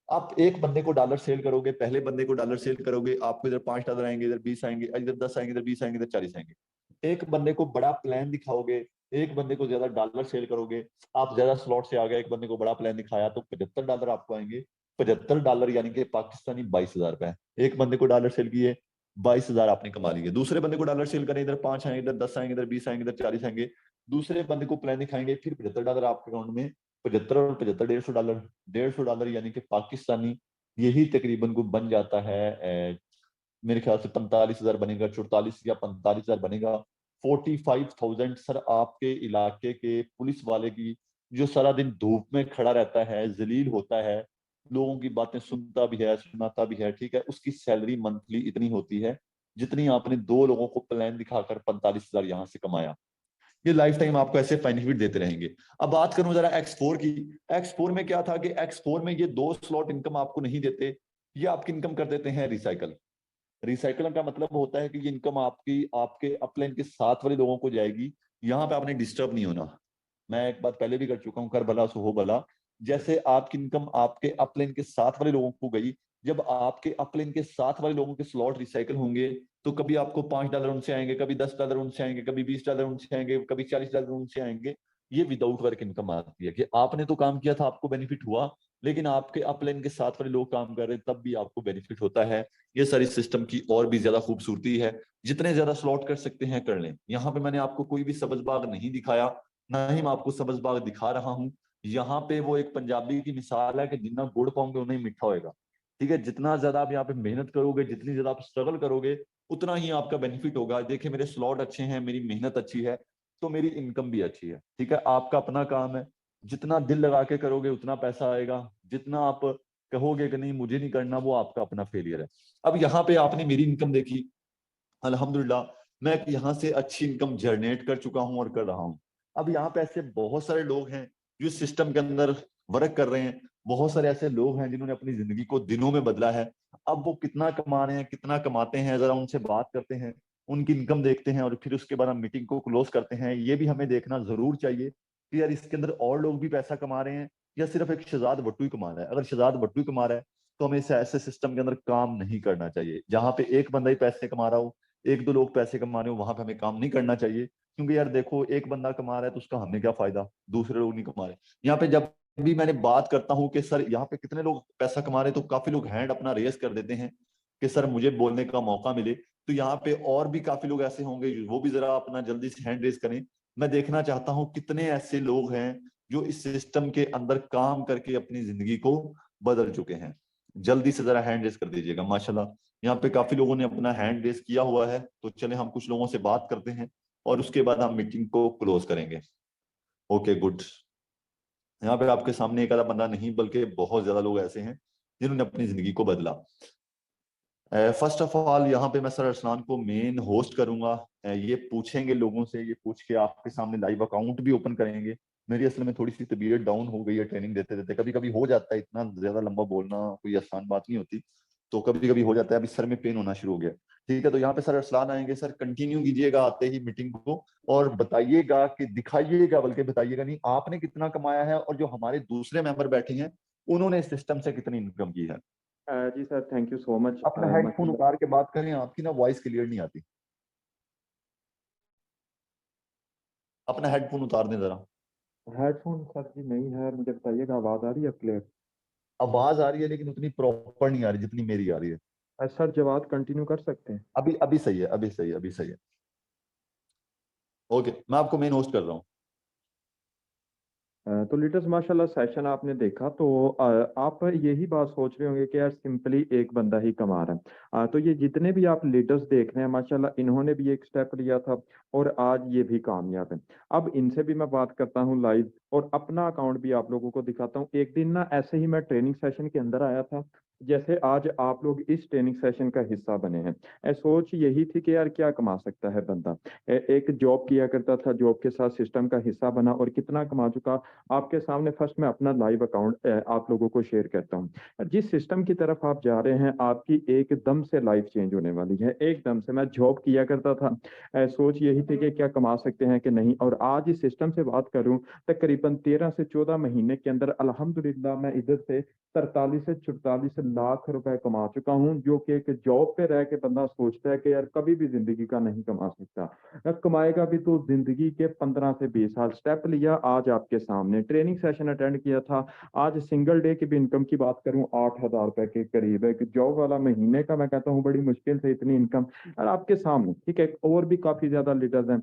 S2: आप एक बंदे को डॉलर सेल करोगे, पहले बंदे को डॉलर सेल करोगे, आपको इधर $5 आएंगे, इधर 20 आएंगे, इधर 10 आएंगे, इधर 20 आएंगे, इधर 40 आएंगे। एक बंदे को बड़ा प्लान दिखाओगे, एक बंदे को ज्यादा डॉलर सेल करोगे, आप ज्यादा स्लॉट से आ गए, एक बंदे को बड़ा प्लान दिखाया तो $75 आपको आएंगे। $75 यानी कि पाकिस्तानी 22,000 रुपए। एक बंदे को डॉलर सेल किए, 22,000 आपने कमा लिए। दूसरे बंदे को डॉलर सेल करें, इधर 5 आएंगे, इधर 10 आएंगे, इधर 20 आएंगे, इधर 40 आएंगे। दूसरे बंदे को प्लान दिखाएंगे, फिर $75 आपके अकाउंट में। 75 और 75, $150, $150 यानी कि पाकिस्तानी, यही तकरीबन को बन जाता है मेरे ख्याल से 45,000 बनेगा, 44 या 45,000 बनेगा। 45,000 सर आपके इलाके के पुलिस वाले की, जो सारा दिन धूप में खड़ा रहता है, जलील होता है, लोगों की बातें सुनता भी है, सुनाता भी है, ठीक है, उसकी सैलरी मंथली इतनी होती है जितनी आपने दो लोगों को प्लान दिखाकर 45,000 यहाँ से कमाया। ये लाइफ टाइम आपको ऐसे बेनिफिट देते रहेंगे। अब बात करूं जरा एक्स4 की। एक्स4 में क्या था कि एक्स4 में ये दो स्लॉट इनकम आपको नहीं देते, ये आपकी इनकम कर देते हैं रिसाइकल। रिसाइकल का मतलब होता है कि ये इनकम आपकी आपके अपलाइन के साथ वाले लोगों को जाएगी। यहाँ पे आपने डिस्टर्ब नहीं होना। मैं एक बात पहले भी कर चुका हूँ, कर भला सो हो भला। जैसे आपकी इनकम आपके अपलाइन के साथ वाले लोगों को गई, जब आपके अपलाइन के साथ वाले लोगों के स्लॉट रिसाइकल होंगे तो कभी आपको $5 उनसे आएंगे, कभी $10 उनसे आएंगे, कभी $20 उनसे आएंगे, कभी $40 उनसे आएंगे। ये विदाउट वर्क इनकम आती है कि आपने तो काम किया था, आपको बेनिफिट हुआ, लेकिन आपके अपलाइन के साथ वाले लोग काम कर रहे हैं तब भी आपको बेनिफिट होता है। ये सारी सिस्टम की और भी ज्यादा खूबसूरती है। जितने ज्यादा स्लॉट कर सकते हैं कर लें। यहाँ पे मैंने आपको कोई भी सब्ज बाग नहीं दिखाया, ना ही मैं आपको सब्ज बाग दिखा रहा हूँ। यहाँ पे वो एक पंजाबी की मिसाल है कि जितना गुड़ पाओगे उतना ही मीठा होएगा। ठीक है, जितना ज्यादा आप यहाँ पे मेहनत करोगे, जितनी ज्यादा आप स्ट्रगल करोगे, उतना ही आपका बेनिफिट होगा। देखिए मेरे स्लॉट अच्छे हैं, मेरी मेहनत अच्छी है, तो मेरी इनकम भी अच्छी है। ठीक है, आपका अपना काम है, जितना दिल लगा के करोगे उतना पैसा आएगा। जितना आप कहोगे कि नहीं मुझे नहीं करना, वो आपका अपना फेलियर है। अब यहाँ पे आपने मेरी इनकम देखी, अल्हम्दुलिल्लाह मैं यहाँ से अच्छी इनकम जनरेट कर चुका हूँ और कर रहा हूँ। अब यहाँ पे ऐसे बहुत सारे लोग हैं जो सिस्टम के अंदर वर्क कर रहे हैं। बहुत सारे ऐसे लोग हैं जिन्होंने अपनी जिंदगी को दिनों में बदला है। अब वो कितना कमा रहे हैं, कितना कमाते हैं, जरा उनसे बात करते हैं, उनकी इनकम देखते हैं और फिर उसके बाद हम मीटिंग को क्लोज करते हैं। ये भी हमें देखना जरूर चाहिए कि यार इसके अंदर और लोग भी पैसा कमा रहे हैं या सिर्फ एक शहजाद भट्टू ही कमा रहा है। अगर शहजाद भट्टू ही कमा रहा है तो हमें इसे ऐसे सिस्टम के अंदर काम नहीं करना चाहिए जहां पे एक बंदा ही पैसे कमा रहा हो, एक दो लोग पैसे कमा रहे हो, वहां पे हमें काम नहीं करना चाहिए। क्योंकि यार देखो एक बंदा कमा रहा है तो उसका हमें क्या फायदा, दूसरे लोग नहीं कमा रहे। यहाँ पे जब भी मैंने बात करता हूँ कि सर यहाँ पे कितने लोग पैसा कमा रहे हैं, तो काफी लोग हैंड अपना रेस कर देते हैं कि सर मुझे बोलने का मौका मिले। तो यहाँ पे और भी काफी लोग ऐसे होंगे, वो भी जरा अपना जल्दी से हैंड रेस करें। मैं देखना चाहता हूँ कितने ऐसे लोग हैं जो इस सिस्टम के अंदर काम करके अपनी जिंदगी को बदल चुके हैं। जल्दी से जरा हैंड रेस कर दीजिएगा। माशाल्लाह यहाँ पे काफी लोगों ने अपना हैंड रेस किया हुआ है, तो चले हम कुछ लोगों से बात करते हैं और उसके बाद हम मीटिंग को क्लोज करेंगे। Okay good. यहाँ पे आपके सामने एक आधा बंदा नहीं बल्कि बहुत ज्यादा लोग ऐसे हैं जिन्होंने अपनी जिंदगी को बदला। फर्स्ट ऑफ ऑल यहाँ पे मैं सर अरसलान को मेन होस्ट करूंगा। ये पूछेंगे लोगों से, ये पूछ के आपके सामने लाइव अकाउंट भी ओपन करेंगे। मेरी असल में थोड़ी सी तबीयत डाउन हो गई है ट्रेनिंग देते देते, कभी कभी हो जाता है, इतना ज्यादा लंबा बोलना कोई आसान बात नहीं होती। तो कभी कभी हो जाता है, अभी सर में पेन होना शुरू हो गया। ठीक है, तो यहाँ पे सर अरसलान आएंगे, सर कंटिन्यू कीजिएगा आते ही मीटिंग को, और बताइएगा कि दिखाइएगा, बल्कि बताइएगा नहीं, आपने कितना कमाया है और जो हमारे दूसरे मेंबर बैठे हैं उन्होंने इस सिस्टम से कितनी इनकम की है।
S3: जी sir, thank you so much.
S2: अपना हेडफोन उतार के बात करें, आपकी ना वॉइस क्लियर नहीं आती। अपना हेडफोन उतार दें जरा।
S3: हेडफोन सर जी नहीं है, मुझे बताइएगा आवाज़ आ रही है क्लियर?
S2: आवाज आ रही है लेकिन उतनी प्रॉपर नहीं आ रही जितनी मेरी आ रही है।
S3: सर जवाब कंटिन्यू कर सकते हैं?
S2: अभी अभी सही है, अभी सही है, अभी सही है। ओके, मैं आपको मेन होस्ट कर रहा हूँ।
S3: तो लीडर्स माशाल्लाह सेशन आपने देखा तो आप यही बात सोच रहे होंगे कि यार सिंपली एक बंदा ही कमा रहा है। तो ये जितने भी आप लीडर्स देख रहे हैं माशाल्लाह इन्होंने भी एक स्टेप लिया था और आज ये भी कामयाब है। अब इनसे भी मैं बात करता हूँ लाइव और अपना अकाउंट भी आप लोगों को दिखाता हूँ। एक दिन ना ऐसे ही मैं ट्रेनिंग सेशन के अंदर आया था, जैसे आज आप लोग इस ट्रेनिंग सेशन का हिस्सा बने हैं। सोच यही थी कि यार क्या कमा सकता है बंदा। एक जॉब किया करता था, जॉब के साथ सिस्टम का हिस्सा बना और कितना कमा चुका आपके सामने। फर्स्ट मैं अपना लाइव अकाउंट आप लोगों को शेयर करता हूँ। जिस सिस्टम की तरफ आप जा रहे हैं आपकी एकदम से लाइफ चेंज होने वाली है, एकदम से। मैं जॉब किया करता था, सोच यही थी कि क्या कमा सकते हैं कि नहीं, और आज इस सिस्टम से बात करूं तकरीबन 13 से 14 महीने के अंदर अल्हम्दुलिल्लाह मैं इधर से 43 से 44 लाख रुपए कमा चुका हूं, जो कि एक जॉब पे रह के बंदा सोचता है कि यार कभी भी जिंदगी का नहीं कमा सकता। कमाएगा भी तो जिंदगी के 15 से 20 साल। स्टेप लिया आज आपके सामने, ट्रेनिंग सेशन अटेंड किया था। आज सिंगल डे की भी इनकम की बात करूं 8,000 रुपए के करीब है। कि जॉब वाला महीने का मैं कहता हूं बड़ी मुश्किल से इतनी इनकम और आपके सामने। ठीक है, और भी काफी ज्यादा लीडर्स हैं।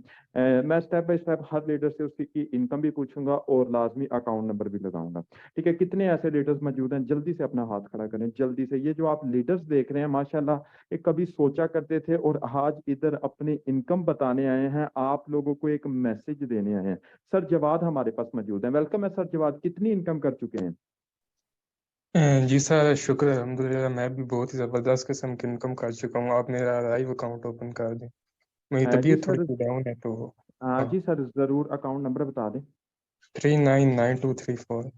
S3: मैं step by step her leader से उसकी इनकम भी पूछूंगा और लाजमी अकाउंट नंबर भी लगाऊंगा। ठीक है, कितने ऐसे लीडर्स मौजूद हैं, जल्दी से अपना हाथ खड़ा करें जल्दी से। ये जो आप लीडर्स देख रहे हैं माशाल्लाह, ये कभी सोचा करते थे और आज इधर अपनी इनकम बताने आए हैं, आप लोगों को एक मैसेज देने आए हैं। सर जवाद हमारे पास मौजूद है। वेलकम है सर जवाद, कितनी इनकम कर चुके हैं?
S4: जी सर, शुक्र है अल्हम्दुलिल्लाह। मैं भी बहुत ही ज़बरदस्त किस्म की इनकम कर चुका हूँ। आप मेरा लाइव अकाउंट ओपन कर दें। मेरी
S3: जी
S4: तबीयत थोड़ी
S3: सर।
S4: सी डाउन है तो। हाँ,
S3: जी सर जरूर अकाउंट नंबर बता दें।
S4: 399234।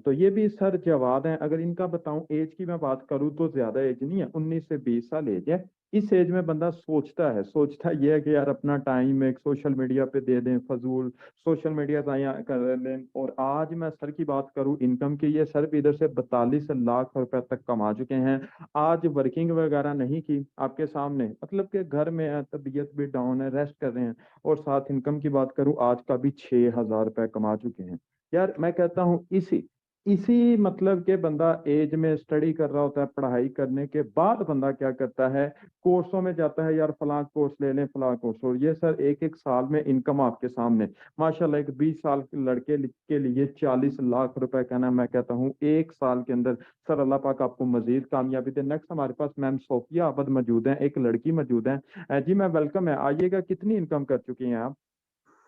S3: तो ये भी सर जवाब है। अगर इनका बताऊं एज की मैं बात करूं तो ज्यादा एज नहीं है, 19 से 20 साल एज है। इस एज में बंदा सोचता ये है कि यार अपना टाइम एक सोशल मीडिया पे दे दें, फजूल सोशल मीडिया जाया कर लें। और आज मैं सर की बात करूं इनकम की, ये सर भी इधर से 42 लाख रुपए तक कमा चुके हैं। आज वर्किंग वगैरह नहीं की आपके सामने, मतलब कि घर में है, तबीयत भी डाउन है, रेस्ट कर रहे हैं। और साथ इनकम की बात करूं आज का भी 6,000 रुपए कमा चुके हैं। यार मैं कहता हूँ इसी इसी मतलब के बंदा एज में स्टडी कर रहा होता है, पढ़ाई करने के बाद बंदा क्या करता है, कोर्सों में जाता है, यार फलां कोर्स ले लें फलां कोर्स। और ये सर एक एक साल में इनकम आपके सामने माशाल्लाह। एक 20 साल के लड़के के लिए 40 लाख रुपए का ना, मैं कहता हूँ एक साल के अंदर। सर अल्लाह पाक आपको मजीद कामयाबी दे। नेक्स्ट हमारे पास मैम सोफिया अबद मौजूद है, एक लड़की मौजूद है। जी मैं वेलकम है, आइएगा। कितनी इनकम कर चुकी हैं आप?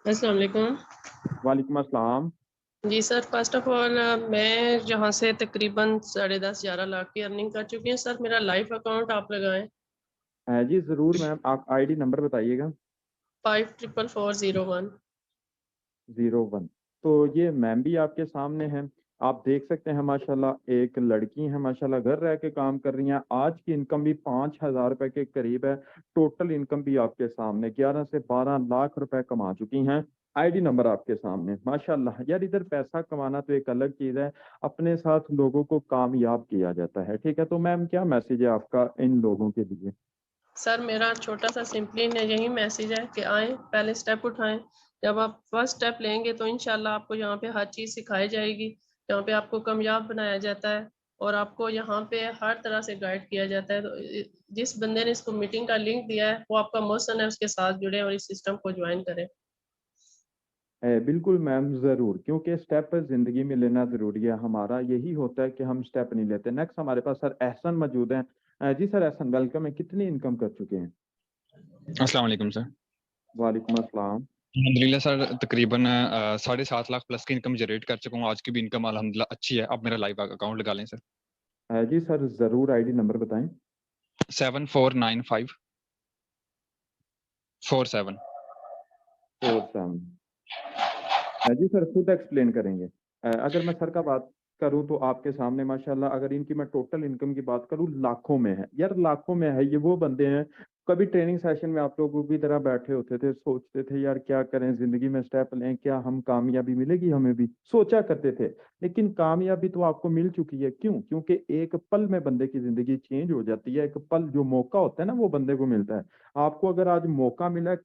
S5: अस्सलाम वालेकुम।
S3: वालेकुम अस्सलाम।
S5: जी सर, फर्स्ट ऑफ ऑल मैं जहाँ से तकरीबन 10.5-11 लाख की अर्निंग कर चुकी हूँ। सर मेरा लाइफ अकाउंट आप लगाएं।
S3: जी जरूर मैम, आप आईडी नंबर बताइएगा।
S5: 544401।
S3: 01। तो ये मैम भी आपके सामने हैं, आप देख सकते हैं माशाल्लाह। एक लड़की है माशाल्लाह, घर रह के काम कर रही हैं। आज की इनकम भी 5,000 रुपए के करीब है। टोटल इनकम भी आपके सामने 11 से 12 लाख रुपए कमा चुकी हैं। आईडी नंबर आपके सामने माशाल्लाह। यार इधर पैसा कमाना तो एक अलग चीज है, अपने साथ लोगों को कामयाब किया जाता है। ठीक है, तो मैम क्या मैसेज है आपका इन लोगों के लिए?
S5: सर मेरा छोटा सा सिंपली यही मैसेज है कि आएँ, पहले स्टेप उठाएं। जब आप फर्स्ट स्टेप लेंगे तो इंशाल्लाह आपको यहाँ पे हर चीज़ सिखाई जाएगी। यहाँ पे आपको कामयाब बनाया जाता है और आपको यहाँ पे हर तरह से गाइड किया जाता है। तो जिस बंदे ने इसको मीटिंग का लिंक दिया है वो आपका मोहसन है, उसके साथ जुड़े और इस सिस्टम को ज्वाइन करें।
S3: बिल्कुल मैम ज़रूर, क्योंकि स्टेप जिंदगी में लेना ज़रूरी है। हमारा यही होता है कि हम स्टेप नहीं लेते। नेक्स्ट हमारे पास सर एहसन मौजूद हैं। जी सर एहसन वेलकम है, कितनी इनकम कर चुके हैं?
S6: अस्सलाम वालेकुम सर।
S3: वालेकुम अस्सलाम।
S6: अल्हम्दुलिल्लाह सर, तकरीबन 7.5 लाख प्लस की इनकम जनरेट कर चुका हूँ। आज की भी इनकम अल्हम्दुलिल्लाह अच्छी है। आप मेरा लाइव अकाउंट लगा लें सर।
S3: जी सर ज़रूर आईडी नंबर बताएं।
S6: 749547।
S3: 47। जी सर खुद एक्सप्लेन करेंगे? अगर मैं सर का बात करूं तो आपके सामने माशाल्लाह अगर इनकी मैं टोटल इनकम की बात करूं लाखों में है यार, लाखों में है। ये वो बंदे हैं, कभी ट्रेनिंग सेशन में आप लोगों की तरह बैठे होते थे, सोचते थे यार क्या करें जिंदगी में, स्टेप लें, क्या हम कामयाबी मिलेगी, हमें भी सोचा करते थे। लेकिन कामयाबी तो आपको मिल चुकी है। क्यों? क्योंकि एक पल में बंदे की जिंदगी चेंज हो जाती है। एक पल जो मौका होता है ना वो बंदे को मिलता है। आपको अगर आज मौका मिला है,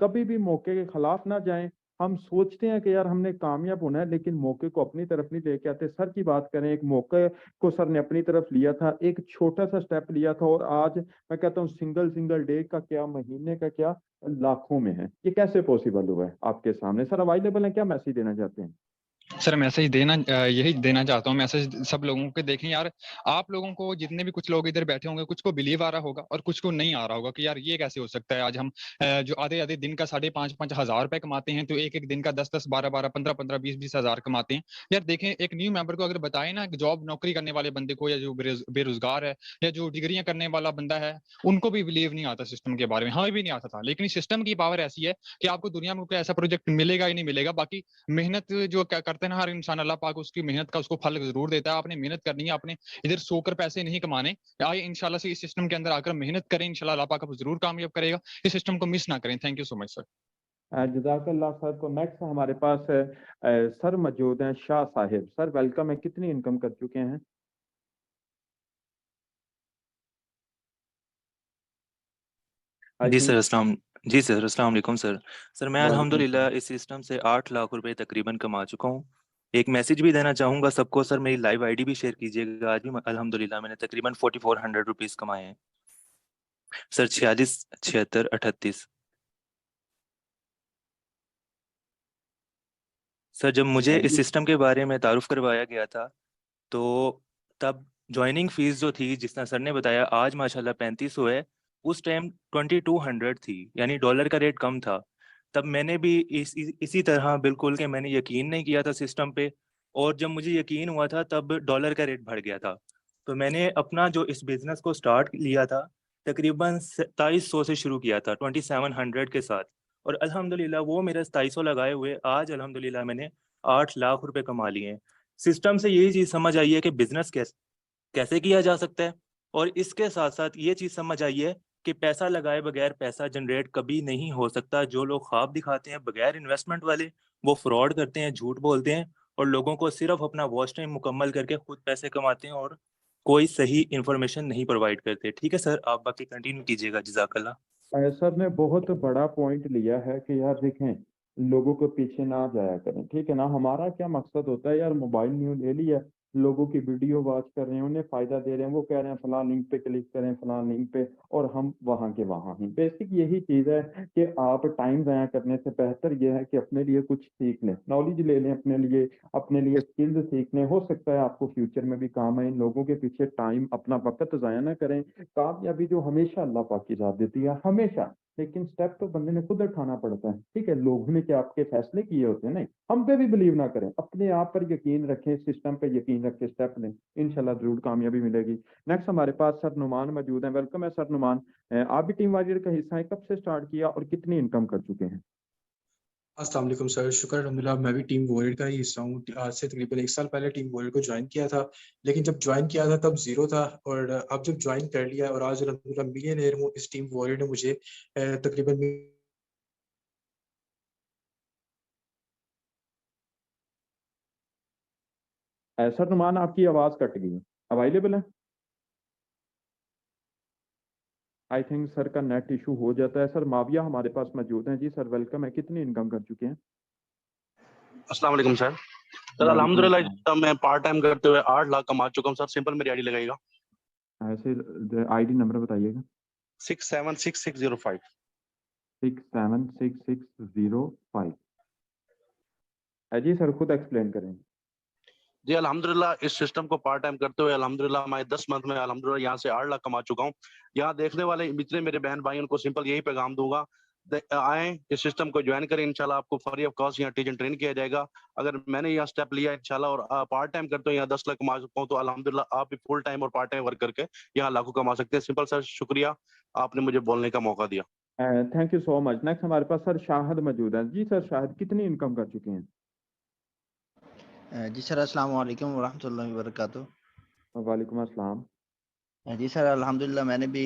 S3: कभी भी मौके के खिलाफ ना जाएं। हम सोचते हैं कि यार हमने कामयाब होना है, लेकिन मौके को अपनी तरफ नहीं लेके आते। सर की बात करें, एक मौके को सर ने अपनी तरफ लिया था, एक छोटा सा स्टेप लिया था, और आज मैं कहता हूँ सिंगल डे का क्या, महीने का क्या, लाखों में है। ये कैसे पॉसिबल हुआ है आपके सामने? सर अवेलेबल है, क्या मैसेज देना चाहते हैं?
S6: सर मैसेज देना यही देना चाहता हूँ मैसेज सब लोगों को। देखें यार, आप लोगों को जितने भी कुछ लोग इधर बैठे होंगे, कुछ को बिलीव आ रहा होगा और कुछ को नहीं आ रहा होगा कि यार ये कैसे हो सकता है। आज हम जो आधे आधे दिन का 5,500 5,000 रुपए कमाते हैं, तो एक एक दिन का 10-10 12-12 15-15 20-20 हजार कमाते हैं। यार देखें, एक न्यू मेंबर को अगर बताएं ना, जॉब नौकरी करने वाले बंदे को, या जो बेरोजगार है, या जो डिग्रियां करने वाला बंदा है, उनको भी बिलीव नहीं आता सिस्टम के बारे में। हमें भी नहीं आता था, लेकिन सिस्टम की पावर ऐसी है कि आपको दुनिया में कोई ऐसा प्रोजेक्ट मिलेगा ही नहीं मिलेगा। बाकी मेहनत जो करते हैं ना हर इंसान, अल्लाह पाक उसकी मेहनत का उसको फल जरूर देता है। आपने मेहनत करनी है, आपने इधर सोकर पैसे नहीं कमाने। आए इंशाल्लाह से इस सिस्टम के अंदर आकर मेहनत करें, इंशाल्लाह अल्लाह पाक आपको जरूर कामयाब करेगा। इस सिस्टम को मिस ना करें। Thank you so much sir.
S3: जज़ाकल्लाह सर। तो नेक्स्ट हमारे पास सर मौजूद हैं, शाह साहिब। सर वेलकम है, कितनी इनकम कर चुके हैं? आई
S7: जी
S3: थिंक।
S7: सर अस्सलाम जी सर अस्सलाम वालेकुम सर। सर मैं
S3: वालेकुम
S7: अल्हम्दुलिल्लाह
S3: सलाम।
S7: इस सिस्टम से 8 लाख रुपए तकरीबन कमा चुका हूँ। एक मैसेज भी देना चाहूँगा सबको सर, मेरी लाइव आईडी भी शेयर कीजिएगा। आज भी अल्हम्दुलिल्लाह मैंने तकरीबन 4400 रुपीज़ कमाए हैं सर। 46 76 38। सर जब मुझे इस
S3: जी
S7: सिस्टम के बारे में तारुफ करवाया गया था, तो तब ज्वाइनिंग फीस जो थी, जिस तरह सर ने बताया, आज माशाल्लाह 3500 है। उस टाइम 2200 थी, यानी डॉलर का रेट कम था। तब मैंने भी इसी तरह बिल्कुल के मैंने यकीन नहीं किया था सिस्टम पे। और जब मुझे यकीन हुआ था तब डॉलर का रेट बढ़ गया था। तो मैंने अपना जो इस बिजनेस को स्टार्ट लिया था, तकरीबन 2700 से शुरू किया था, 2700 के साथ। और अल्हम्दुलिल्लाह वो मेरे 2700 लगाए हुए आज अल्हम्दुलिल्लाह मैंने 8 लाख रुपए कमा लिए हैं। सिस्टम से यही चीज़ समझ आई है कि बिजनेस कैसे किया जा सकता है। और इसके साथ साथ ये चीज़ समझ आई है कि पैसा लगाए बगैर पैसा जनरेट कभी नहीं हो सकता। जो लोग ख्वाब दिखाते हैं बगैर इन्वेस्टमेंट वाले, वो फ्रॉड करते हैं, झूठ बोलते हैं, और लोगों को सिर्फ अपना वॉच टाइम मुकम्मल करके खुद पैसे कमाते हैं, और कोई सही इंफॉर्मेशन नहीं प्रोवाइड करते। ठीक है सर, आप बाकी कंटिन्यू कीजिएगा। जज़ाकल्लाह।
S3: सर ने बहुत बड़ा पॉइंट लिया है कि यार देखें, लोगों के पीछे ना जाया करें, ठीक है ना। हमारा क्या मकसद होता है यार, मोबाइल न्यू ले लिया, लोगों की वीडियो वॉच कर रहे हैं, उन्हें फायदा दे रहे हैं, वो कह रहे हैं फलां लिंक पे क्लिक करें, फलां लिंक पे, और हम वहां के वहां ही। बेसिक यही चीज है कि आप टाइम ज़ाया करने से बेहतर ये है कि अपने लिए कुछ सीख लें, नॉलेज ले लें, अपने लिए स्किल्स सीख लें। हो सकता है आपको फ्यूचर में भी काम आए। लोगों के पीछे टाइम, अपना वक्त ज़ाया ना करें। कामयाबी जो हमेशा अल्लाह पाक की जात देती है, हमेशा। लेकिन स्टेप तो बंदे ने खुद उठाना पड़ता है, ठीक है। लोगों ने क्या आपके फैसले किए होते हैं? नहीं। हम पे भी बिलीव ना करें, अपने आप पर यकीन रखें, सिस्टम पे यकीन रखें, स्टेप लें, इंशाल्लाह जरूर कामयाबी मिलेगी। नेक्स्ट हमारे पास सर नुमान मौजूद हैं। वेलकम है सर नुमान। आप भी टीम वारियर का हिस्सा है, कब से स्टार्ट किया और कितनी इनकम कर चुके हैं?
S8: अस्सलाम वालेकुम सर, शुक्र अल्हम्दुलिल्लाह। मैं भी टीम वॉरियर का ही हिस्सा हूँ। आज से तकरीबन 1 साल पहले टीम वॉरियर को ज्वाइन किया था, लेकिन जब ज्वाइन किया था तब जीरो था, और अब जब ज्वाइन कर लिया और आज अल्हम्दुलिल्लाह मिलियनेयर हूँ। इस टीम वॉरियर ने मुझे तकरीबन
S3: सर नुमान आपकी आवाज कट गई, अवेलेबल है? आई थिंक सर का नेट इशू हो जाता है। सर माविया हमारे पास मौजूद हैं। जी सर वेलकम है, कितनी इनकम कर चुके हैं?
S9: अस्सलाम वालेकुम सर। सर
S3: वालेकुम
S9: अल्हम्दुलिल्लाह
S3: अस्सलाम।
S9: मैं पार्ट टाइम करते हुए 8 लाख कमा चुका हूँ सर। सिंपल मेरी आईडी लगाइएगा,
S3: ऐसे आईडी नंबर बताइएगा।
S9: 676605।
S3: 676605। जी सर खुद एक्सप्लेन करें।
S9: जी अल्हम्दुलिल्लाह इस सिस्टम को पार्ट टाइम करते हुए अल्हम्दुलिल्लाह मैं 10 मंथ में अल्हम्दुलिल्लाह यहाँ से 8 लाख कमा चुका हूँ। यहाँ देखने वाले जितने मेरे बहन भाई उनको सिंपल यही पैगाम दूंगा, आए इस सिस्टम को ज्वाइन करें। इंशाल्लाह आपको फ्री ऑफ कॉस्ट यहाँ टीचर ट्रेन किया जाएगा। अगर मैंने यहाँ स्टेप लिया इंशाल्लाह और पार्ट टाइम करते हुए यहाँ 10 लाख कमा चुका हूँ, तो अल्हम्दुलिल्लाह आप भी फुल टाइम और पार्ट टाइम वर्क करके यहाँ लाखों कमा सकते हैं। सिंपल सर, शुक्रिया आपने मुझे बोलने का मौका दिया।
S3: Thank you so much. Next हमारे पास सर शाहिद मौजूद है। जी सर शाहिद, कितनी इनकम कर चुके हैं?
S10: जी सर, अस्सलाम वालेकुम वरहमतुल्लाहि वबरकातुहू।
S3: वालेकुम अस्सलाम।
S10: जी सर, अल्हम्दुलिल्लाह मैंने भी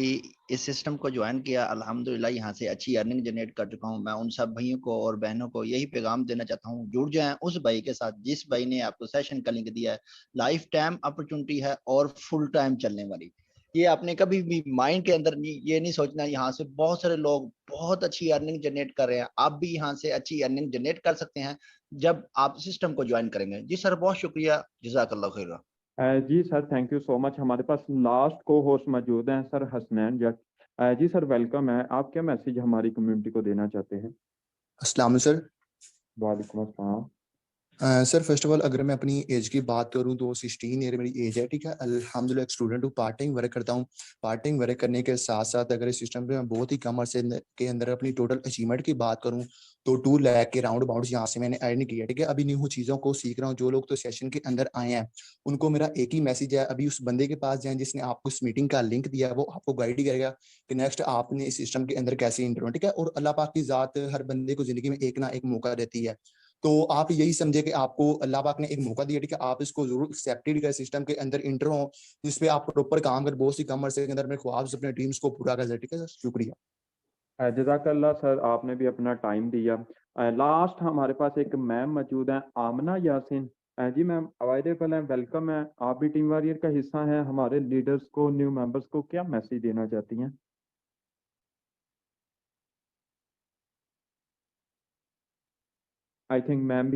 S10: इस सिस्टम को ज्वाइन किया। अल्हम्दुलिल्लाह यहाँ से अच्छी अर्निंग जनरेट कर चुका हूँ। मैं उन सब भाइयों को और बहनों को यही पैगाम देना चाहता हूँ, जुड़ जाएं उस भाई के साथ जिस भाई ने आपको सेशन का लिंक दिया है। लाइफ टाइम अपॉर्चुनिटी है और फुल टाइम चलने वाली। ये आपने कभी भी माइंड के अंदर ये नहीं सोचना, यहाँ से बहुत सारे लोग बहुत अच्छी अर्निंग जनरेट कर रहे हैं, आप भी यहाँ से अच्छी अर्निंग जनरेट कर सकते हैं जब आप सिस्टम को ज्वाइन करेंगे। जी सर, बहुत शुक्रिया, जज़ाकल्लाह खैरा।
S3: जी sir, thank you so much. हमारे पास लास्ट को होस्ट मौजूद हैं सर हसनैन जट। जी सर, वेलकम है। आप क्या मैसेज हमारी कम्युनिटी को देना चाहते हैं?
S11: अस्सलाम सर।
S3: वालेकुम अस्सलाम।
S11: सर फर्स्ट ऑफ ऑल अगर मैं अपनी एज की बात करूं तो 16 ईयर मेरी एज है, ठीक है। अल्हम्दुलिल्लाह एक स्टूडेंट हूँ, पार्ट टाइम वर्क करता हूँ। पार्ट टाइम वर्क करने के साथ साथ अगर इस सिस्टम पे मैं बहुत ही कम अरसे के अंदर अपनी टोटल अचीवमेंट की बात करूं तो 2 लाख के राउंड अबाउट यहाँ से मैंने अर्न किया, ठीक है। अभी न्यू चीज़ों को सीख रहा हूँ। जो लोग तो सेशन के अंदर आए हैं उनको मेरा एक ही मैसेज है, अभी उस बंदे के पास जाएं जिसने आपको इस मीटिंग का लिंक दिया है, वो आपको गाइड करेगा कि नेक्स्ट आपने इस सिस्टम के अंदर कैसे इंटर होना, ठीक है। और अल्लाह पाक की ज़ात हर बंदे को जिंदगी में एक ना एक मौका देती है, तो आप यही समझे कि आपको अल्लाह पाक ने एक मौका दिया, ठीक है। आप इसको जरूर एक्सेप्टेड करें, सिस्टम के अंदर इंटर हो जिसपे आप प्रॉपर काम कर बहुत सी कम अरसे के अंदर अपने ख्वाब अपने ड्रीम्स को पूरा कर, ठीक है सर। शुक्रिया।
S3: जज़ाकल्लाह सर, आपने भी अपना टाइम दिया। लास्ट हमारे पास एक मैम मौजूद हैं, आमना यासिन। जी मैम अवेलेबल हैं, वेलकम है। आप भी टीम वॉरियर का हिस्सा हैं। हमारे लीडर्स को, न्यू मेंबर्स को क्या मैसेज देना चाहती हैं? आई थिंक मैम भी